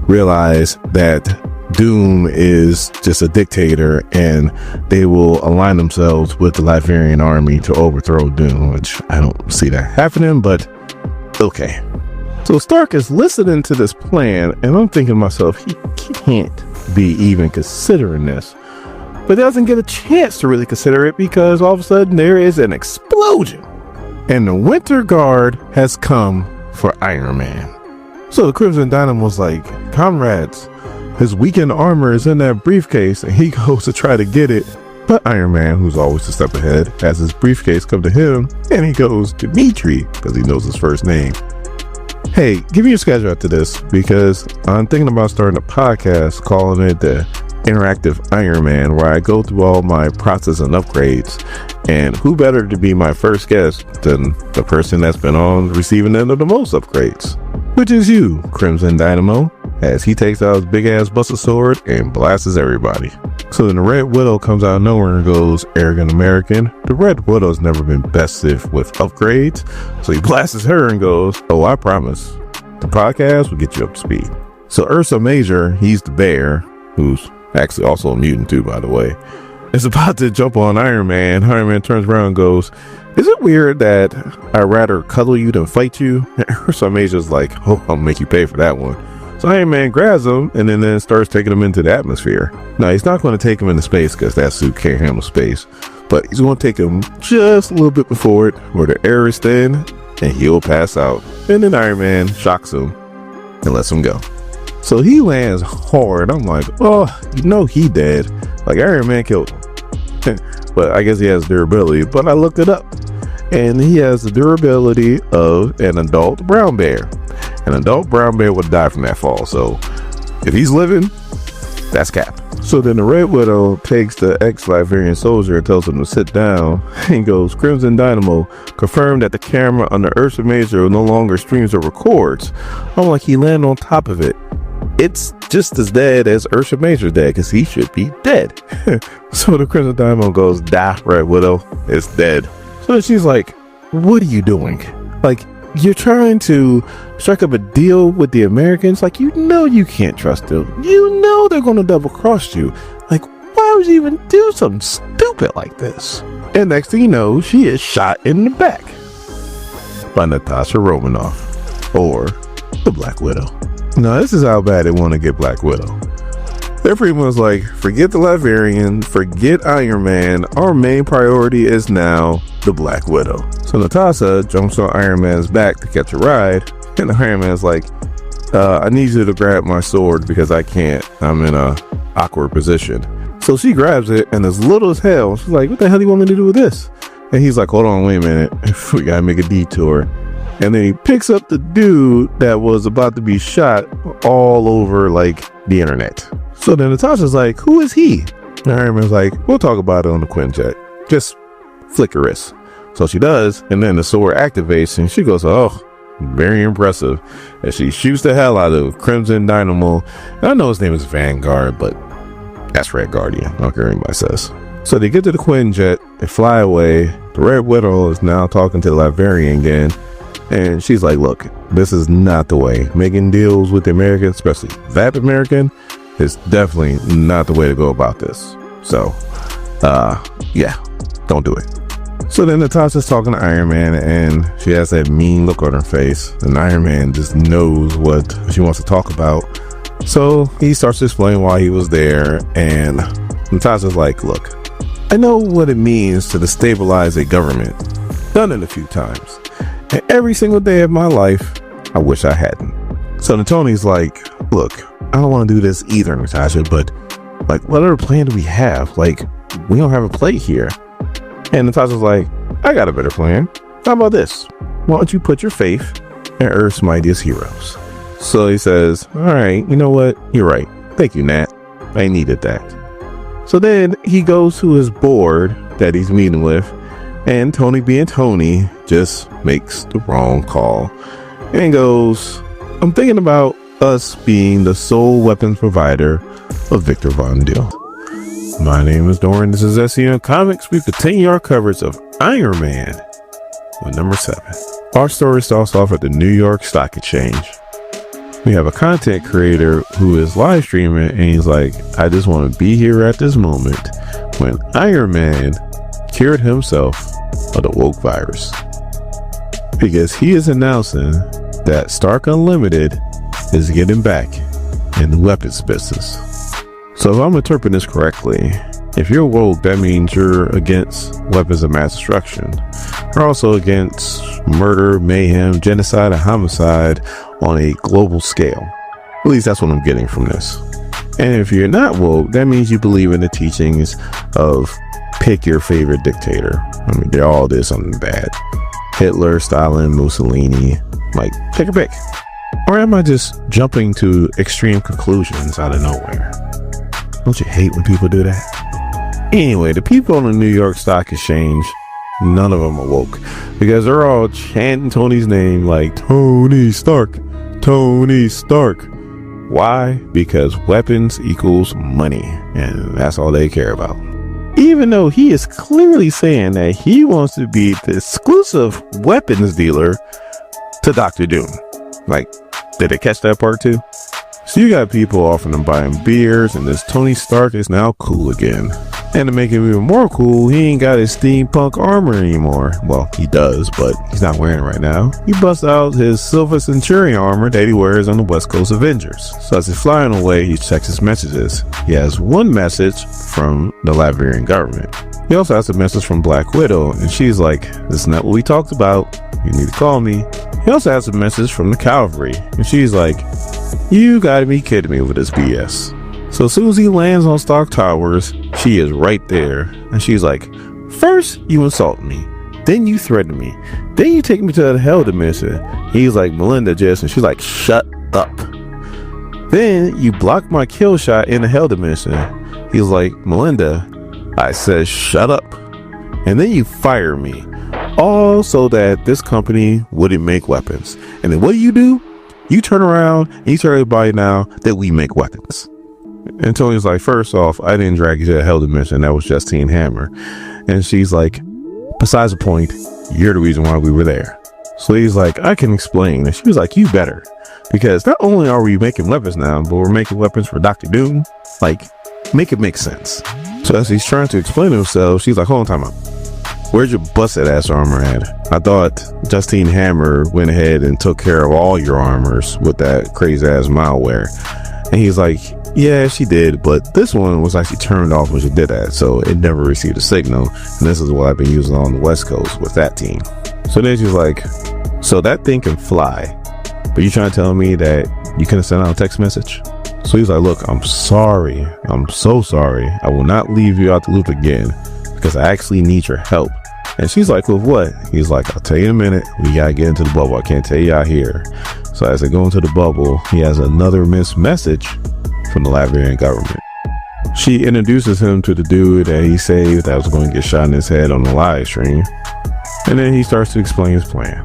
realize that Doom is just a dictator and they will align themselves with the Latvian army to overthrow Doom, which I don't see that happening, but okay. So Stark is listening to this plan, and I'm thinking to myself, he can't be even considering this. But doesn't get a chance to really consider it because all of a sudden there is an explosion. And the Winter Guard has come for Iron Man. So the Crimson Dynamo's like, comrades, his weakened armor is in that briefcase, and he goes to try to get it. But Iron Man, who's always a step ahead, has his briefcase come to him, and he goes, Dimitri, because he knows his first name. Hey, give me your schedule after this, because I'm thinking about starting a podcast calling it the Interactive Iron Man, where I go through all my process and upgrades. And who better to be my first guest than the person that's been on the receiving end of the most upgrades, which is you, Crimson Dynamo, as he takes out his big ass buster sword and blasts everybody. So then the Red Widow comes out of nowhere and goes, arrogant American. The Red Widow's never been bested with upgrades, so he blasts her and goes, oh, I promise, the podcast will get you up to speed. So Ursa Major, he's the bear, who's actually also a mutant too, by the way, is about to jump on Iron Man. Iron Man turns around and goes, is it weird that I'd rather cuddle you than fight you? And Ursa Major's like, oh, I'll make you pay for that one. So Iron Man grabs him and then starts taking him into the atmosphere. Now, he's not going to take him into space because that suit can't handle space, but he's going to take him just a little bit before it, where the air is thin, and he'll pass out. And then Iron Man shocks him and lets him go. So he lands hard. I'm like, oh, you know he dead. Like, Iron Man killed him. But I guess he has durability. But I looked it up, and he has the durability of an adult brown bear. An adult brown bear would die from that fall. So if he's living, that's Cap. So then the Red Widow takes the ex-Latvian soldier and tells him to sit down and goes, Crimson Dynamo, confirmed that the camera on the Ursa Major no longer streams or records. I'm like, he landed on top of it. It's just as dead as Ursa Major dead, because he should be dead. So the Crimson Dynamo goes, da, Red Widow, it's dead. So she's like, what are you doing? Like, you're trying to strike up a deal with the Americans. Like, you know you can't trust them. You know they're going to double cross you. Like, why would you even do something stupid like this? And next thing you know, she is shot in the back by Natasha Romanoff, or the Black Widow. Now, this is how bad they want to get Black Widow. They're pretty much like, forget the Latvian, forget Iron Man. Our main priority is now the Black Widow. So Natasha jumps on Iron Man's back to catch a ride, and Iron Man's like, I need you to grab my sword because I can't. I'm in a awkward position. So she grabs it, and as little as hell, she's like, what the hell do you want me to do with this? And he's like, hold on, wait a minute. We gotta make a detour. And then he picks up the dude that was about to be shot all over, like, the internet. So then Natasha's like, who is he? And Iron Man's like, we'll talk about it on the Quinjet. Just flick your wrist. So she does, and then the sword activates, and she goes, oh, very impressive. And she shoots the hell out of Crimson Dynamo. And I know his name is Vanguard, but that's Red Guardian. I don't care what anybody says. So they get to the Quinjet, they fly away. The Red Widow is now talking to the Latvian again. And she's like, look, this is not the way. Making deals with the Americans, especially that American, is definitely not the way to go about this. So, yeah, don't do it. So then Natasha's talking to Iron Man, and she has that mean look on her face. And Iron Man just knows what she wants to talk about. So he starts to explain why he was there. And Natasha's like, look, I know what it means to destabilize a government. Done it a few times. And every single day of my life, I wish I hadn't. So Tony's like, look, I don't want to do this either, Natasha, but like, what other plan do we have? Like, we don't have a play here. And Natasha's like, I got a better plan. How about this? Why don't you put your faith in Earth's mightiest heroes? So he says, all right, you know what? You're right. Thank you, Nat. I needed that. So then he goes to his board that he's meeting with, and Tony being Tony just makes the wrong call and goes, I'm thinking about us being the sole weapons provider of Victor Von Doom. My name is Doran. This is SCM Comics. We continue our coverage of Iron Man with number 7. Our story starts off at the New York Stock Exchange. We have a content creator who is live streaming, and he's like, I just want to be here at this moment when Iron Man cured himself of the woke virus, because he is announcing that Stark Unlimited is getting back in the weapons business. So if I'm interpreting this correctly, if you're woke, that means you're against weapons of mass destruction. They're also against murder, mayhem, genocide, and homicide on a global scale. At least that's what I'm getting from this. And if you're not woke, that means you believe in the teachings of pick your favorite dictator. I mean, they're all did something bad. Hitler, Stalin, Mussolini, like pick a pick. Or am I just jumping to extreme conclusions out of nowhere? Don't you hate when people do that? Anyway, the people on the New York Stock Exchange, none of them are woke because they're all chanting Tony's name like Tony Stark, Tony Stark. Why? Because weapons equals money, and that's all they care about. Even though he is clearly saying that he wants to be the exclusive weapons dealer to Dr. Doom. Like, did they catch that part too? So you got people offering them buying beers, and this Tony Stark is now cool again. And to make him even more cool, he ain't got his steampunk armor anymore. Well, he does, but he's not wearing it right now. He busts out his Silver Centurion armor that he wears on the West Coast Avengers. So as he's flying away, he checks his messages. He has one message from the Latvian government. He also has a message from Black Widow, and she's like, this is not what we talked about. You need to call me. He also has a message from the cavalry, and she's like, you gotta be kidding me with this BS. So as soon as he lands on Stark Towers, she is right there, and she's like, first you insult me, then you threaten me, then you take me to the hell dimension. He's like, Melinda just, and she's like, shut up. Then you block my kill shot in the hell dimension. He's like, Melinda, I said shut up. And then you fire me, all so that this company wouldn't make weapons. And then what do? You turn around and you tell everybody now that we make weapons. And Tony's like, first off, I didn't drag you to the hell dimension. That was Justine Hammer. And she's like, besides the point, you're the reason why we were there. So he's like, I can explain. And she was like, you better. Because not only are we making weapons now, but we're making weapons for Dr. Doom. Like, make it make sense. So as he's trying to explain himself, she's like, hold on, time out. Where's your busted ass armor at? I thought Justine Hammer went ahead and took care of all your armors with that crazy ass malware. And he's like, yeah, she did, but this one was actually turned off when she did that, so it never received a signal. And this is what I've been using on the West Coast with that team. So then she's like, so that thing can fly, but you trying to tell me that you couldn't send out a text message? So he's like, look, I'm sorry. I'm so sorry. I will not leave you out the loop again because I actually need your help. And she's like, with what? He's like, I'll tell you in a minute. We gotta get into the bubble. I can't tell you out here. So as they go into the bubble, he has another missed message from the Latvian government. She introduces him to the dude that he saved that was going to get shot in his head on the live stream. And then he starts to explain his plan.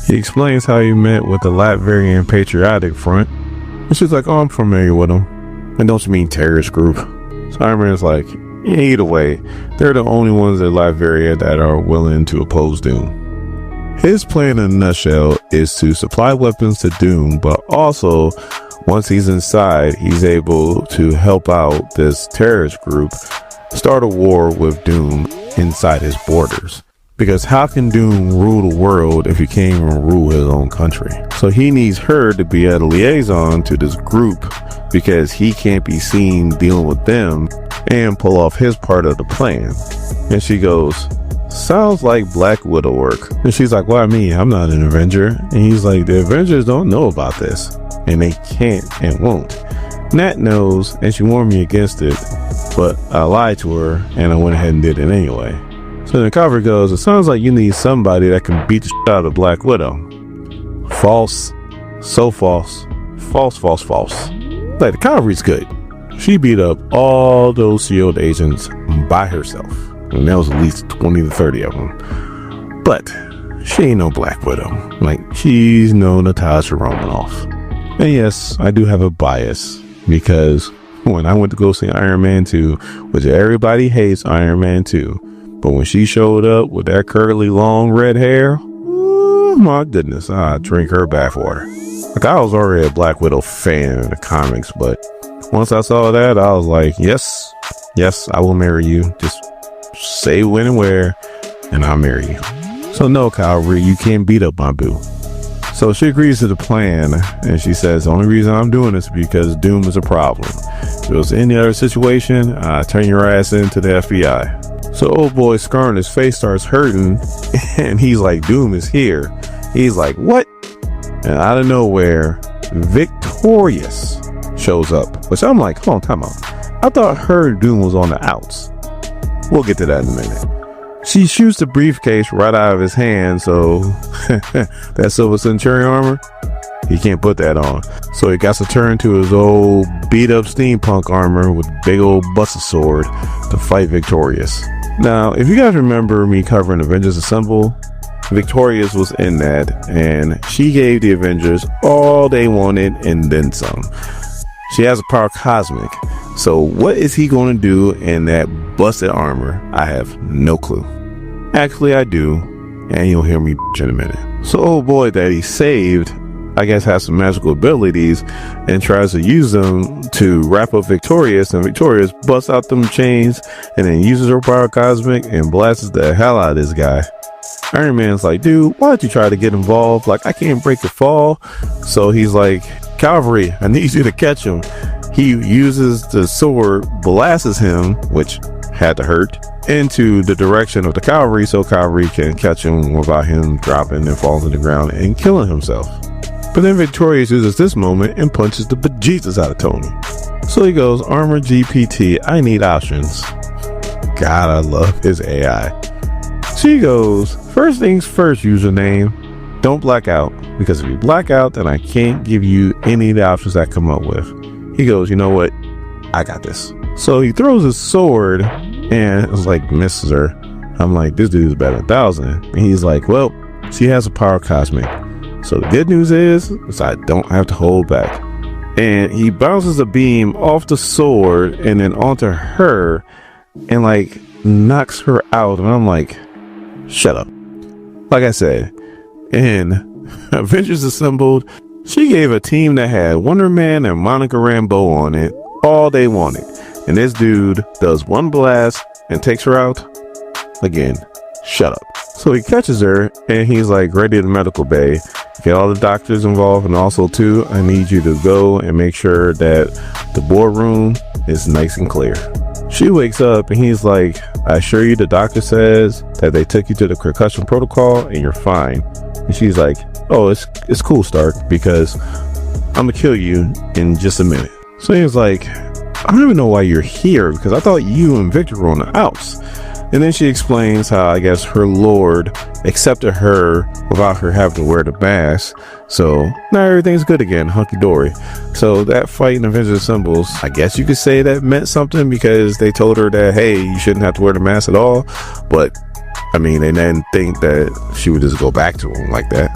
He explains how he met with the Latvian Patriotic Front. And she's like, oh, I'm familiar with them. And don't you mean terrorist group? So Iron Man's like, yeah, either way, they're the only ones in Latveria that are willing to oppose Doom. His plan in a nutshell is to supply weapons to Doom, but also once he's inside, he's able to help out this terrorist group start a war with Doom inside his borders. Because how can Doom rule the world if he can't even rule his own country? So he needs her to be a liaison to this group because he can't be seen dealing with them and pull off his part of the plan. And she goes, sounds like Black Widow work. And she's like, why me? I'm not an Avenger. And he's like, the Avengers don't know about this. And they can't and won't. Nat knows, and she warned me against it, but I lied to her and I went ahead and did it anyway. So the cover goes, it sounds like you need somebody that can beat the shit out of Black Widow. False. So false. False, false, false. Like, the cavalry's good. She beat up all those SHIELD agents by herself. And there was at least 20 to 30 of them. But she ain't no Black Widow. Like, she's no Natasha Romanoff. And yes, I do have a bias because when I went to go see Iron Man 2, which everybody hates Iron Man 2, but when she showed up with that curly long red hair, oh my goodness, I drink her bathwater. Like, I was already a Black Widow fan in the comics, but once I saw that, I was like, yes, I will marry you. Just say when and where, and I'll marry you. So no, Calvary, you can't beat up my boo. So she agrees to the plan, and she says, the only reason I'm doing this is because Doom is a problem. If it was any other situation, I'd turn your ass into the FBI. So old boy scar on his face starts hurting, and he's like, Doom is here. He's like, what? And out of nowhere, Victorious shows up, which I'm like, hold on, time out. I thought her Doom was on the outs. We'll get to that in a minute. She shoots the briefcase right out of his hand, so that Silver Centurion armor, he can't put that on. So he got to turn to his old beat up steampunk armor with big old busted sword to fight Victorious. Now, if you guys remember me covering Avengers Assemble, Victorious was in that, and she gave the Avengers all they wanted and then some. She has a power cosmic. So what is he going to do in that busted armor? I have no clue. Actually, I do, and you'll hear me in a minute. So old boy that he saved, I guess, has some magical abilities and tries to use them to wrap up Victorious, and Victorious busts out them chains and then uses her power cosmic and blasts the hell out of this guy. Iron Man's like, dude, why don't you try to get involved? Like, I can't break the fall. So he's like, Cavalry, I need you to catch him. He uses the sword, blasts him, which had to hurt, into the direction of the Cavalry so Cavalry can catch him without him dropping and falling to the ground and killing himself. But then Victorious uses this moment and punches the bejesus out of Tony. So he goes, Armor GPT, I need options. God, I love his AI. She goes, first things first, username, don't black out, because if you black out, then I can't give you any of the options I come up with. He goes, you know what? I got this. So he throws his sword and it's like misses her. I'm like, this dude's better than 1,000. And he's like, well, she has a power cosmic. So the good news is I don't have to hold back. And he bounces a beam off the sword and then onto her and like knocks her out. And I'm like, shut up. Like I said, in Avengers Assembled, she gave a team that had Wonder Man and Monica Rambeau on it all they wanted. And this dude does one blast and takes her out. Again, shut up. So he catches her and he's like ready in the medical bay. Get all the doctors involved, and also too, I need you to go and make sure that the boardroom is nice and clear. She wakes up and he's like, I assure you the doctor says that they took you to the concussion protocol and you're fine. And she's like, oh, it's cool, Stark, because I'm gonna kill you in just a minute. So he's like, I don't even know why you're here, because I thought you and Victor were on the outs. And then she explains how, I guess, her lord accepted her without her having to wear the mask. So now everything's good again, hunky-dory. So that fight in Avengers Assembles, I guess you could say that meant something, because they told her that, hey, you shouldn't have to wear the mask at all. But I mean, they didn't think that she would just go back to him like that.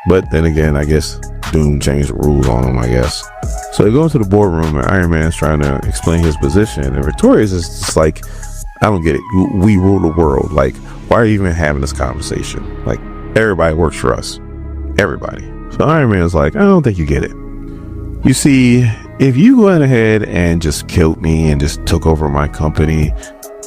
But then again, I guess Doom changed the rules on him, I guess. So they go into the boardroom and Iron Man's trying to explain his position, and Victorious is just like, I don't get it. We rule the world. Like, why are you even having this conversation? Like, everybody works for us. Everybody. So Iron Man's like, I don't think you get it. You see, if you went ahead and just killed me and just took over my company,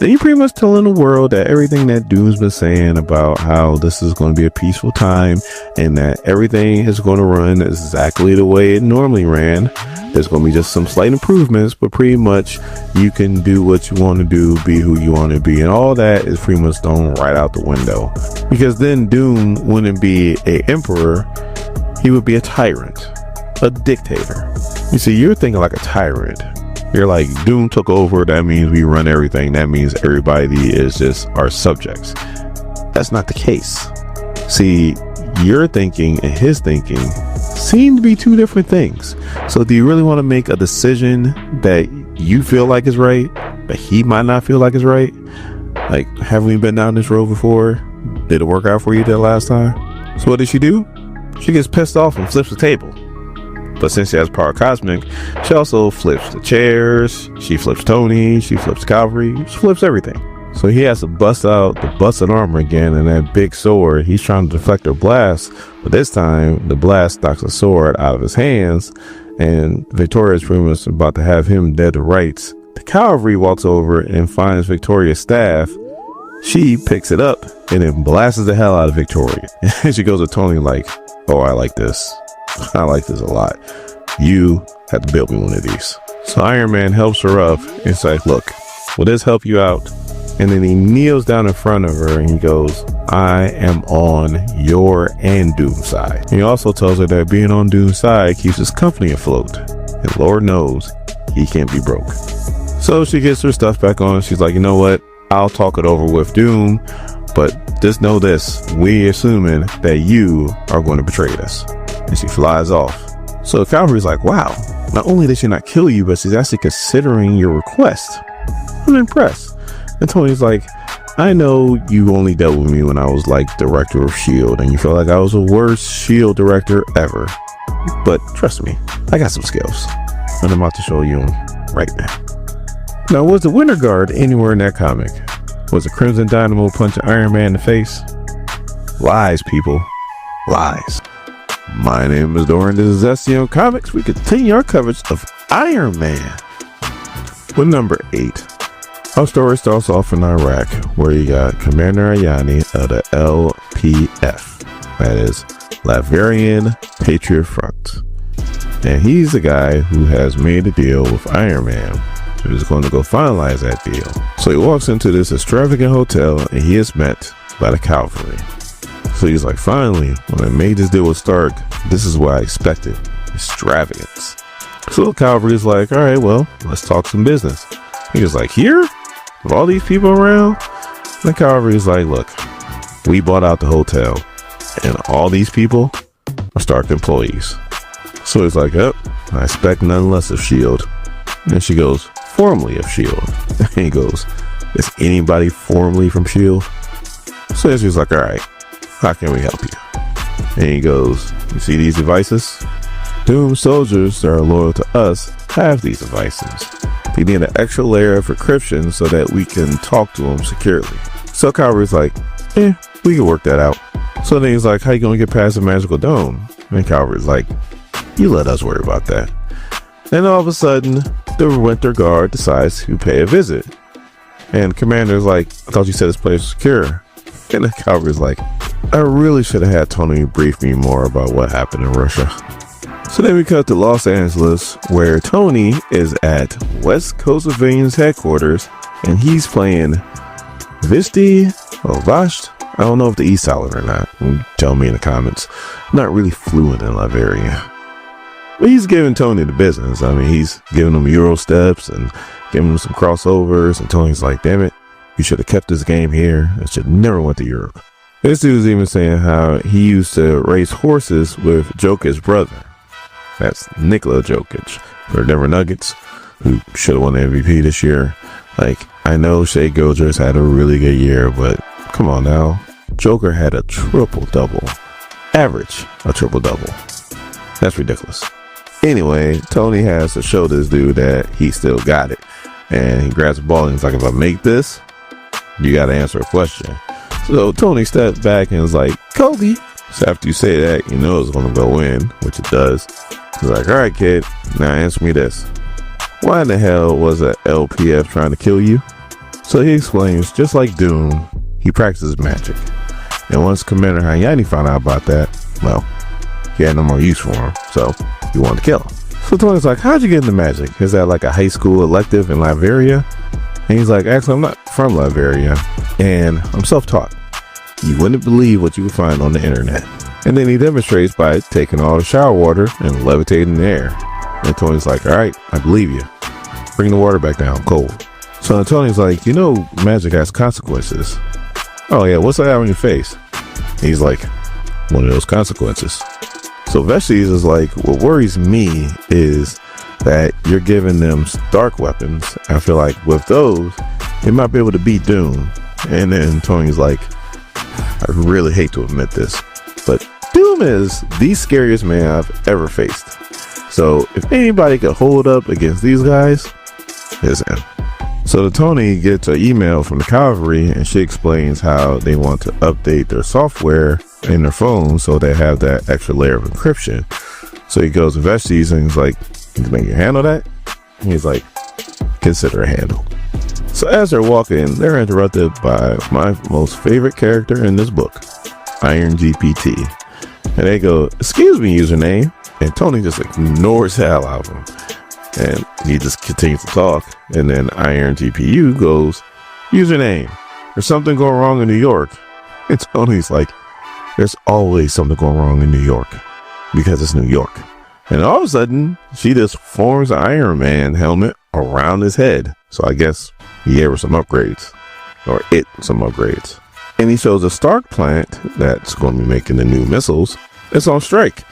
then you're pretty much telling the world that everything that Doom's been saying about how this is going to be a peaceful time and that everything is going to run exactly the way it normally ran. There's going to be just some slight improvements, but pretty much you can do what you want to do, be who you want to be, and all that is pretty much thrown right out the window. Because then Doom wouldn't be an emperor, he would be a tyrant, a dictator. You see, you're thinking like a tyrant. You're like, Doom took over, that means we run everything, that means everybody is just our subjects. That's not the case. See, your thinking and his thinking seem to be two different things. So do you really want to make a decision that you feel like is right, but he might not feel like is right? Like, haven't we been down this road before? Did it work out for you that last time? So what did she do? She gets pissed off and flips the table. But since she has power cosmic, she also flips the chairs, she flips Tony, she flips Cavalry, she flips everything. So he has to bust out the busted armor again and that big sword. He's trying to deflect her blast, but this time the blast knocks the sword out of his hands, and Victoria's pretty much about to have him dead to rights. The Cavalry walks over and finds Victoria's staff. She picks it up and then blasts the hell out of Victoria. And she goes to Tony like, oh, I like this. I like this a lot. You have to build me one of these. So Iron Man helps her up. It's like, look, will this help you out? And then he kneels down in front of her and he goes, I am on your and Doom's side. And he also tells her that being on Doom's side keeps his company afloat. And Lord knows he can't be broke. So she gets her stuff back on. She's like, you know what? I'll talk it over with Doom, but just know this. We assuming that you are going to betray us. And she flies off. So Calvary's like, wow, not only did she not kill you, but she's actually considering your request. I'm impressed. And Tony's like, I know you only dealt with me when I was like director of S.H.I.E.L.D. and you felt like I was the worst S.H.I.E.L.D. director ever. But trust me, I got some skills. And I'm about to show you them right now. Now, was the Winter Guard anywhere in that comic? Was the Crimson Dynamo punching Iron Man in the face? Lies, people. Lies. My name is Doran. This is SCM Comics. We continue our coverage of Iron Man with number 8. Our story starts off in Iraq, where you got Commander Ayani of the LPF. That is Laverian Patriot Front. And he's the guy who has made a deal with Iron Man. So he's going to go finalize that deal. So he walks into this extravagant hotel and he is met by the cavalry. So he's like, finally, when I made this deal with Stark, this is what I expected. Extravagance. So the cavalry is like, all right, well, let's talk some business. He was like, here? With all these people around? And the cavalry is like, look, we bought out the hotel and all these people are Stark employees. So he's like, oh, I expect none less of S.H.I.E.L.D. And she goes, formerly of S.H.I.E.L.D. And he goes, is anybody formerly from S.H.I.E.L.D.? So she's like, all right, how can we help you? And he goes, you see these devices? Doom soldiers that are loyal to us have these devices. They need an extra layer of encryption so that we can talk to them securely. So Calvary's like, we can work that out. So then he's like, how you gonna get past the magical dome? And Calvary's like, you let us worry about that. Then all of a sudden, the Winter Guard decides to pay a visit. And Commander's like, I thought you said this place was secure. And the Calvary's like, I really should have had Tony brief me more about what happened in Russia. So then we cut to Los Angeles, where Tony is at West Coast Civilians headquarters, and he's playing Vishti or Vasht. I don't know if the E solid or not. Tell me in the comments. I'm not really fluent in Laverian. But he's giving Tony the business. I mean, he's giving him Euro steps and giving him some crossovers. And Tony's like, damn it, you should have kept this game here. It should never went to Europe. This dude's even saying how he used to race horses with Jokic's brother. That's Nikola Jokic for Denver Nuggets, who should have won the MVP this year. Like, I know Shea Gilgeous had a really good year, but come on now. Joker had a triple-double. Average a triple-double. That's ridiculous. Anyway, Tony has to show this dude that he still got it. And he grabs the ball and he's like, if I make this, you got to answer a question. So Tony stepped back and was like, Kobe. So after you say that, you know it's going to go in, which it does. He's like, all right, kid, now answer me this. Why in the hell was a LPF trying to kill you? So he explains, just like Doom, he practices magic. And once Commander Hayani found out about that, well, he had no more use for him, so he wanted to kill him. So Tony's like, how'd you get into magic? Is that like a high school elective in Latveria? And he's like, actually, I'm not from Latveria, and I'm self-taught. You wouldn't believe what you would find on the internet. And then he demonstrates by taking all the shower water and levitating in the air. And Tony's like, all right, I believe you. Bring the water back down, cold. So Tony's like, you know, magic has consequences. Oh yeah, what's that on your face? And he's like, one of those consequences. So Vestes is like, what worries me is that you're giving them Stark weapons. I feel like with those, they might be able to beat Doom. And then Tony's like, I really hate to admit this, but Doom is the scariest man I've ever faced. So if anybody could hold up against these guys, it's him. So Tony gets an email from the cavalry and she explains how they want to update their software in their phone so they have that extra layer of encryption. So he goes to Vestes and he's like, can you handle that? And he's like, consider a handle. So as they're walking, they're interrupted by my most favorite character in this book, Iron GPT. And they go, excuse me, username. And Tony just ignores the hell out of him. And he just continues to talk. And then Iron GPU goes, Username, there's something going wrong in New York. And Tony's like, there's always something going wrong in New York because it's New York. And all of a sudden, she just forms an Iron Man helmet around his head. So I guess he gave her some upgrades, or some upgrades. And he shows a Stark plant that's going to be making the new missiles. It's on strike.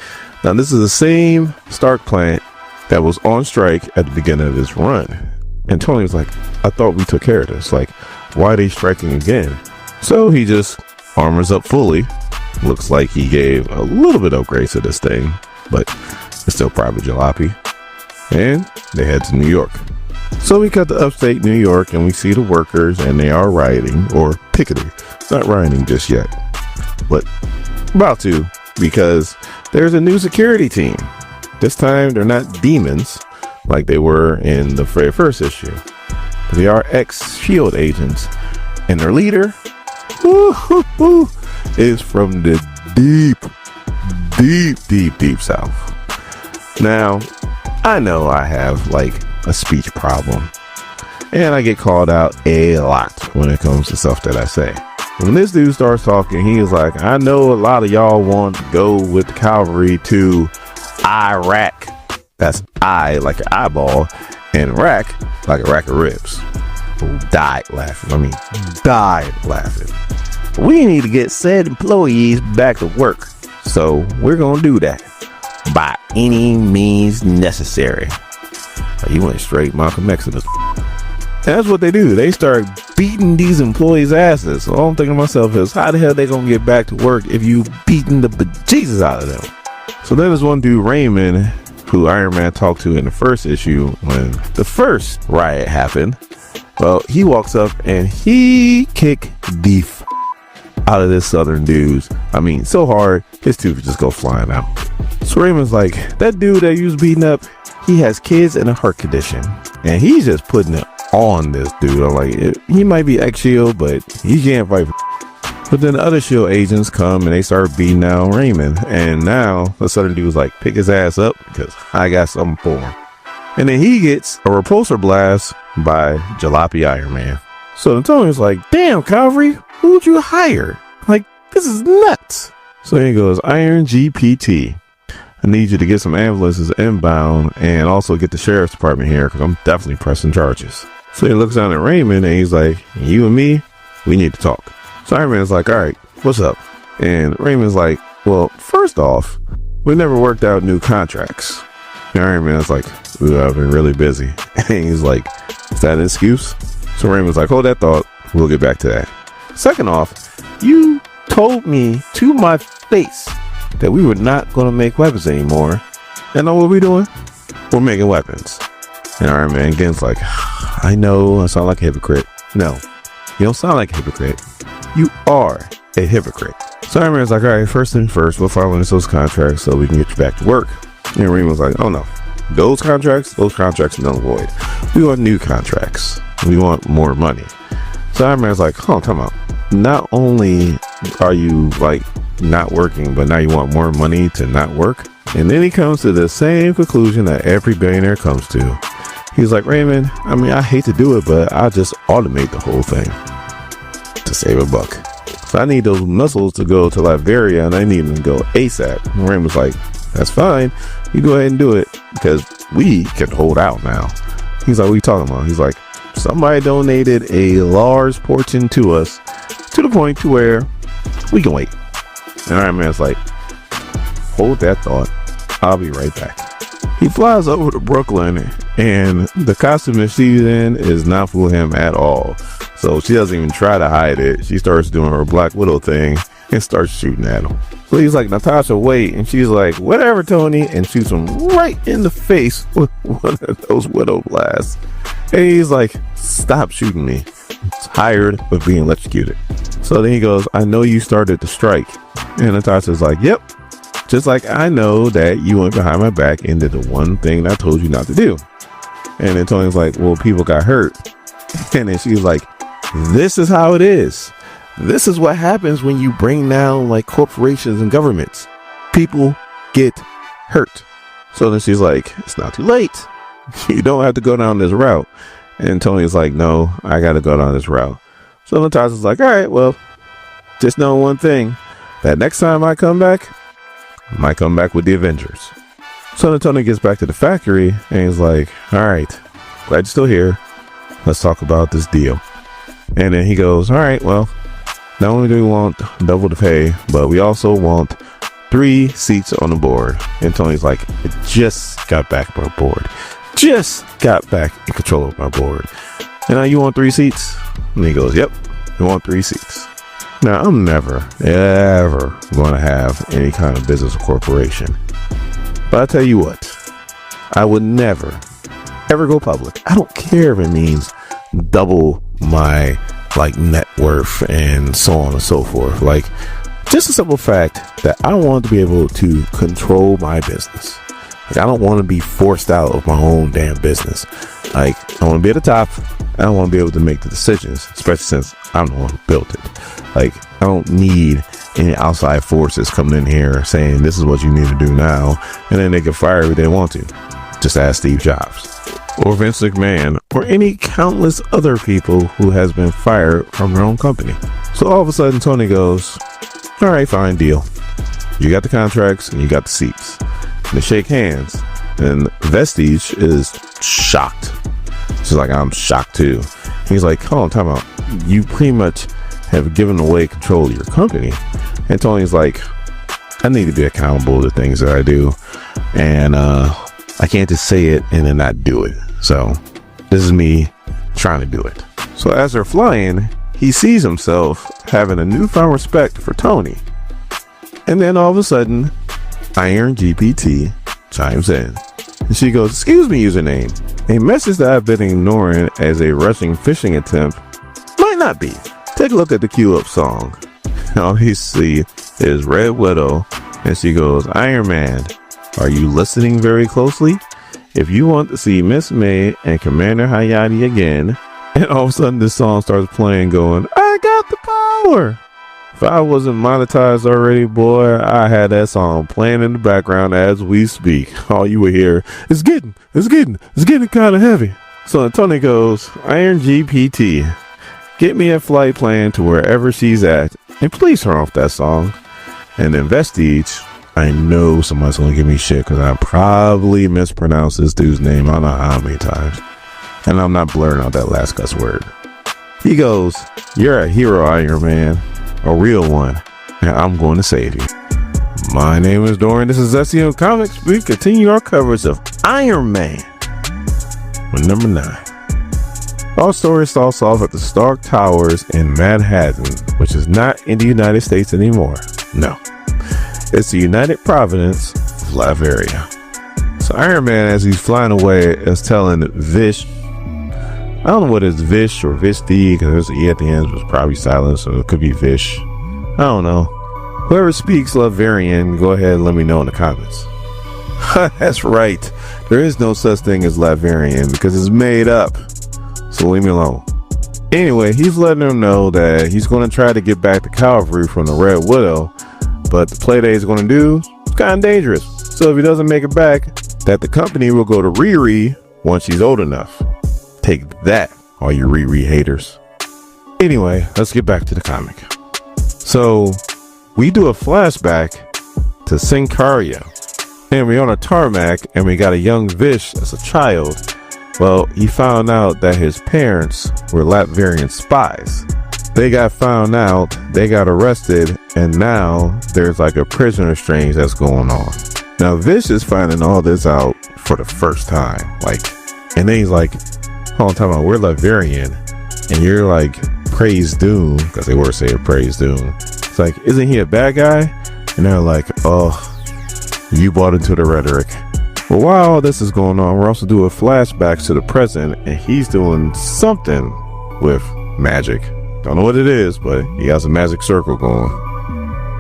Now, this is the same Stark plant that was on strike at the beginning of his run. And Tony was like, I thought we took care of this. Like, why are they striking again? So he just armors up fully. Looks like he gave a little bit of upgrades to this thing, but it's still private jalopy. And they head to New York. So we cut to upstate New York and we see the workers, and they are rioting, or picketing. Not rioting just yet, but about to, because there's a new security team. This time they're not demons like they were in the very first issue. They are ex-SHIELD agents, and their leader is from the deep South. Now, I know I have like a speech problem, and I get called out a lot when it comes to stuff that I say. When this dude starts talking, he is like, I know a lot of y'all want to go with the cavalry to Iraq. That's I like an eyeball, and rack like a rack of ribs. Died laughing. We need to get said employees back to work, so we're gonna do that by any means necessary. He went straight Malcolm X in this. And that's what they do. They start beating these employees' asses. So all I'm thinking to myself is, how the hell they gonna get back to work if you beating the bejesus out of them? So then there's one dude, Raymond, who Iron Man talked to in the first issue when the first riot happened. Well, he walks up and he kicked the out of this southern dude. I mean, so hard, his tooth just go flying out. So Raymond's like, that dude that you was beating up, he has kids and a heart condition, and he's just putting it on this dude. I'm like, he might be ex-SHIELD, but he can't fight. But then the other SHIELD agents come and they start beating down Raymond, and now the southern dude was like, pick his ass up because I got something for him. And then he gets a repulsor blast by Jalopy Iron Man. So Antonio's like, damn, Cavalry, who'd you hire? Like, this is nuts. So he goes, Iron GPT, I need you to get some ambulances inbound and also get the sheriff's department here because I'm definitely pressing charges. So he looks down at Raymond and he's like, you and me, we need to talk. So Iron Man's like, all right, what's up? And Raymond's like, well, first off, we never worked out new contracts. And Iron Man's like, I've been really busy. And he's like, is that an excuse? So Raymond's like, hold that thought. We'll get back to that. Second off, you told me to my face that we were not going to make weapons anymore. And know what we're doing? We're making weapons. And Iron Man again's like, I know I sound like a hypocrite. No, you don't sound like a hypocrite. You are a hypocrite. So Iron Man's like, all right, first thing first, we'll file those contracts so we can get you back to work. And Raymond's like, oh no, those contracts null and void. We want new contracts. We want more money. So Iron Man's like, time out. Not only are you like not working, but now you want more money to not work. And then he comes to the same conclusion that every billionaire comes to. He's like, Raymond, I mean, I hate to do it, but I'll just automate the whole thing to save a buck. So I need those missiles to go to Liberia, and I need them to go ASAP. And Raymond's like, that's fine. You go ahead and do it because we can hold out now. He's like, what are you talking about? He's like, somebody donated a large portion to us to the point to where we can wait. And Iron Man's like, hold that thought. I'll be right back. He flies over to Brooklyn, and the costume that she's in is not fooling him at all. So she doesn't even try to hide it. She starts doing her Black Widow thing and starts shooting at him. So he's like, Natasha, wait. And she's like, whatever, Tony. And shoots him right in the face with one of those Widow blasts. And he's like, stop shooting me. I'm tired of being electrocuted. So then he goes, I know you started the strike. And Natasha's like, yep. Just like I know that you went behind my back and did the one thing that I told you not to do. And then Tony's like, well, people got hurt. And then she's like, this is how it is. This is what happens when you bring down like corporations and governments. People get hurt. So then she's like, it's not too late. You don't have to go down this route. And Tony's like, no, I got to go down this route. So Natasha's like, all right, well, just know one thing, that next time I come back, I might come back with the Avengers. So then Tony gets back to the factory and he's like, all right, glad you're still here. Let's talk about this deal. And then he goes, all right, well, not only do we want double the pay, but we also want 3 seats on the board. And Tony's like, I just got back my board. Just got back in control of my board. And now you want 3 seats? And he goes, yep, we want 3 seats. Now, I'm never, ever going to have any kind of business or corporation. But I tell you what, I would never, ever go public. I don't care if it means double my net worth and so on and so forth. Just the simple fact that I want to be able to control my business. I don't want to be forced out of my own damn business. I want to be at the top. I want to be able to make the decisions, especially since I'm the one who built it. I don't need any outside forces coming in here saying this is what you need to do now, and then they can fire if they want to. Just ask Steve Jobs or Vince McMahon or any countless other people who has been fired from their own company. So all of a sudden Tony goes, all right, fine, deal. You got the contracts and you got the seats. And they shake hands, and Vestige is shocked. She's like, I'm shocked too. He's like, hold on, time out. You pretty much have given away control of your company. And Tony's like, I need to be accountable to things that I do. And I can't just say it and then not do it. So this is me trying to do it. So as they're flying, he sees himself having a newfound respect for Tony. And then all of a sudden, Iron GPT chimes in. And she goes, excuse me, username. A message that I've been ignoring as a rushing phishing attempt might not be. Take a look at the queue up song. All you see is Red Widow. And she goes, Iron Man, are you listening very closely? If you want to see Miss May and Commander Hayati again. And all of a sudden this song starts playing going, I got the power. If I wasn't monetized already, boy, I had that song playing in the background as we speak. All you would hear, it's getting kind of heavy. So Tony goes, Iron GPT, get me a flight plan to wherever she's at, and please turn off that song. And then Vestige, I know somebody's going to give me shit because I probably mispronounced this dude's name I don't know how many times. And I'm not blurring out that last cuss word. He goes, you're a hero, Iron Man. A real one, and I'm going to save you. My name is Dorian. This is SEO Comics. We continue our coverage of Iron Man with number 9. Our story starts off at the Stark Towers in Manhattan, which is not in the United States anymore. No, it's the United Province of Latveria. So Iron Man, as he's flying away, is telling Vish, I don't know what it's Vish or Vishti, because there's an E at the end, was probably silent, so it could be Vish. I don't know. Whoever speaks Latvian, go ahead and let me know in the comments. That's right. There is no such thing as Latvian because it's made up. So leave me alone. Anyway, he's letting him know that he's going to try to get back the cavalry from the Red Widow, but the play that he's going to do is kind of dangerous. So if he doesn't make it back, that the company will go to Riri once she's old enough. Take that, all you Riri haters. Anyway, let's get back to the comic. So we do a flashback to Sincaria, and we're on a tarmac, and we got a young Vish as a child. Well, he found out that his parents were Latvian spies. They got found out, they got arrested, and now there's like a prisoner exchange that's going on. Now Vish is finding all this out for the first time, and then he's like, hold on, talking about we're Latvian, and you're like Praise Doom, because they were saying Praise Doom. It's like, isn't he a bad guy? And they're like, oh, you bought into the rhetoric. Well, while all this is going on, we're also doing flashbacks to the present, and he's doing something with magic. Don't know what it is, but he has a magic circle going.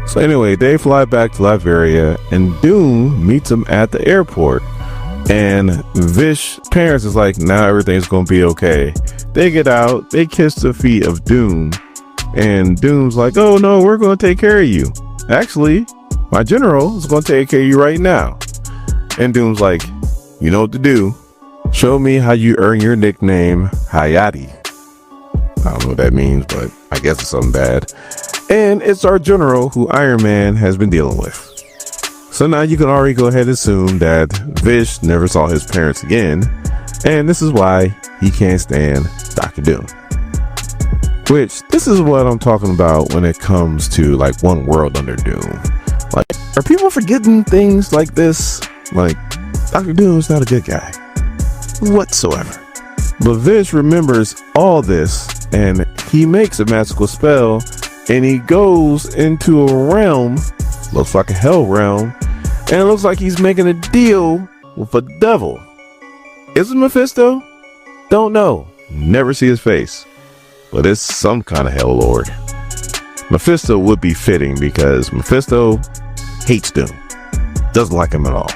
So anyway, they fly back to Latveria, and Doom meets him at the airport. And Vish's parents is like, now everything's gonna be okay. They get out, they kiss the feet of Doom, and Doom's like, oh no, we're gonna take care of you. Actually, my general is gonna take care of you right now. And Doom's like, you know what to do. Show me how you earn your nickname, Hayati. I don't know what that means, but I guess it's something bad. And it's our general who Iron Man has been dealing with. So now you can already go ahead and assume that Vish never saw his parents again, and this is why he can't stand Dr. Doom. Which, this is what I'm talking about when it comes to like One World Under Doom. Like, are people forgetting things like this? Like, Dr. Doom is not a good guy whatsoever. But Vish remembers all this, and he makes a magical spell, and he goes into a realm, looks like a hell realm, and it looks like he's making a deal with a devil. Is it Mephisto? Don't know. Never see his face. But it's some kind of hell lord. Mephisto would be fitting because Mephisto hates Doom. Doesn't like him at all.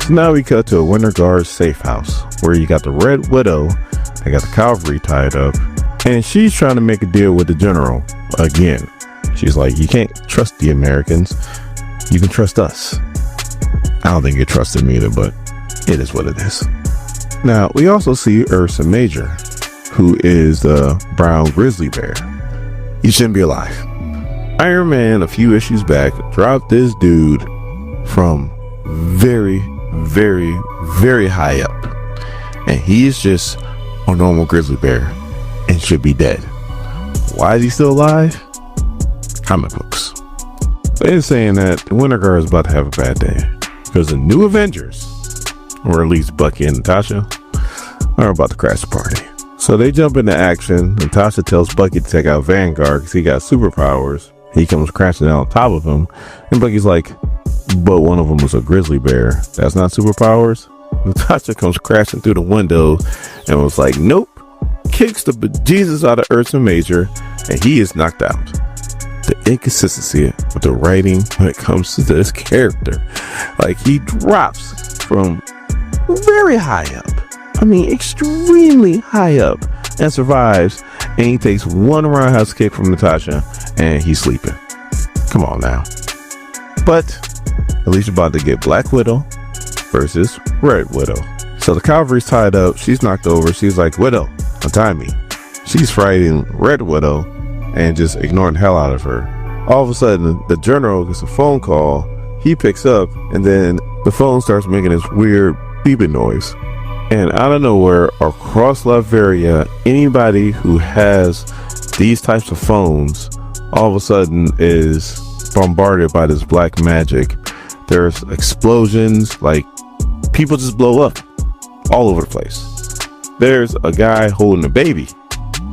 So now we cut to a Winter Guard safe house where you got the Red Widow, they got the cavalry tied up, and she's trying to make a deal with the general again. She's like, you can't trust the Americans. You can trust us. I don't think you trust them either, but it is what it is. Now, we also see Ursa Major, who is the brown grizzly bear. He shouldn't be alive. Iron Man, a few issues back, dropped this dude from very, very, very high up. And he is just a normal grizzly bear and should be dead. Why is he still alive? Comic books. They're saying that the Winter Guard is about to have a bad day because the new Avengers, or at least Bucky and Natasha, are about to crash the party. So they jump into action. Natasha tells Bucky to take out Vanguard because he got superpowers. He comes crashing down on top of him, and Bucky's like, but one of them was a grizzly bear. That's not superpowers. Natasha comes crashing through the window and was like, nope. Kicks the bejesus out of Ursa Major, and he is knocked out. The inconsistency with the writing when it comes to this character. Like, he drops from very high up. I mean, extremely high up, and survives, and he takes one roundhouse kick from Natasha, and he's sleeping. Come on now. But at least you're about to get Black Widow versus Red Widow. So the cavalry's tied up. She's knocked over. She's like, Widow, untie me. She's fighting Red Widow and just ignoring the hell out of her. All of a sudden, the general gets a phone call. He picks up, and then the phone starts making this weird beeping noise. And out of nowhere, across Latveria, anybody who has these types of phones all of a sudden is bombarded by this black magic. There's explosions, like people just blow up all over the place. There's a guy holding a baby.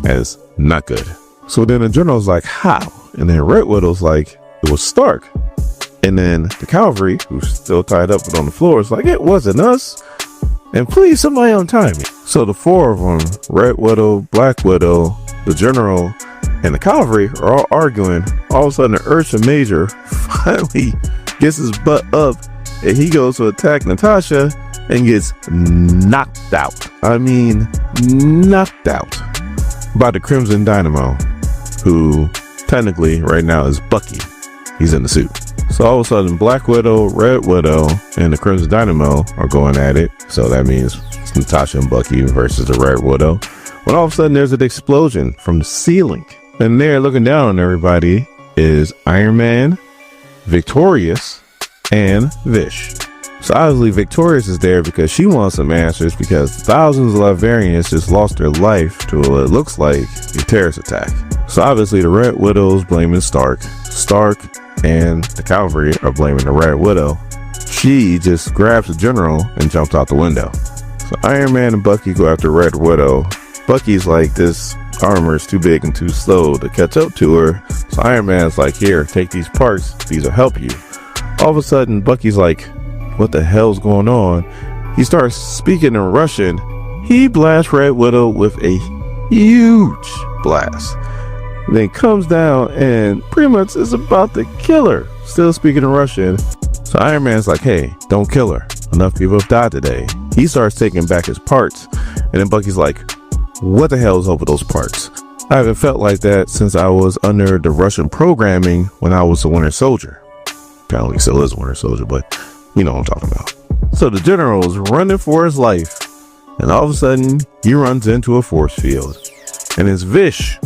That's not good. So then the general's like, how? And then Red Widow's like, it was Stark. And then the cavalry, who's still tied up but on the floor, is like, it wasn't us. And please, somebody untie me. So the four of them, Red Widow, Black Widow, the general, and the cavalry are all arguing. All of a sudden, the Ursa Major finally gets his butt up, and he goes to attack Natasha and gets knocked out. I mean, knocked out by the Crimson Dynamo, who technically right now is Bucky. He's in the suit. So all of a sudden, Black Widow, Red Widow, and the Crimson Dynamo are going at it. So that means it's Natasha and Bucky versus the Red Widow. When all of a sudden, there's an explosion from the ceiling. And there, looking down on everybody, is Iron Man, Victorious, and Vish. So obviously, Victorious is there because she wants some answers because thousands of Latvians just lost their life to what looks like a terrorist attack. So obviously, the Red Widow's blaming Stark. Stark and the cavalry are blaming the Red Widow. She just grabs the general and jumps out the window. So Iron Man and Bucky go after Red Widow. Bucky's like, this armor is too big and too slow to catch up to her. So Iron Man's like, here, take these parts. These will help you. All of a sudden, Bucky's like, what the hell's going on? He starts speaking in Russian. He blasts Red Widow with a huge blast. Then comes down and pretty much is about to kill her. Still speaking in Russian. So Iron Man's like, hey, don't kill her. Enough people have died today. He starts taking back his parts. And then Bucky's like, what the hell is up with those parts? I haven't felt like that since I was under the Russian programming when I was a Winter Soldier. Apparently still is a Winter Soldier, but you know what I'm talking about. So the general is running for his life. And all of a sudden, he runs into a force field. and it's Vish,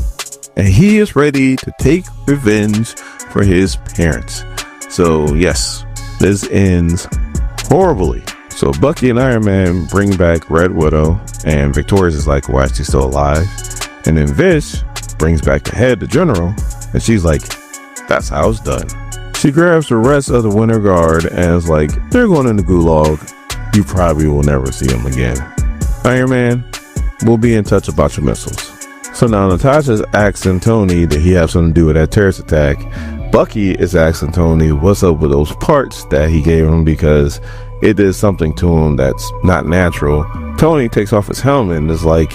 and he is ready to take revenge for his parents. So yes, this ends horribly. So Bucky and Iron Man bring back Red Widow, and Victorious is like, why is she still alive? And then Vish brings back the head, the general, and she's like, that's how it's done. She grabs the rest of the Winter Guard and is like, they're going in the gulag. You probably will never see them again. Iron Man, we'll be in touch about your missiles. So now Natasha's asking Tony that he have something to do with that terrorist attack. Bucky is asking Tony what's up with those parts that he gave him because it did something to him that's not natural. Tony takes off his helmet and is like,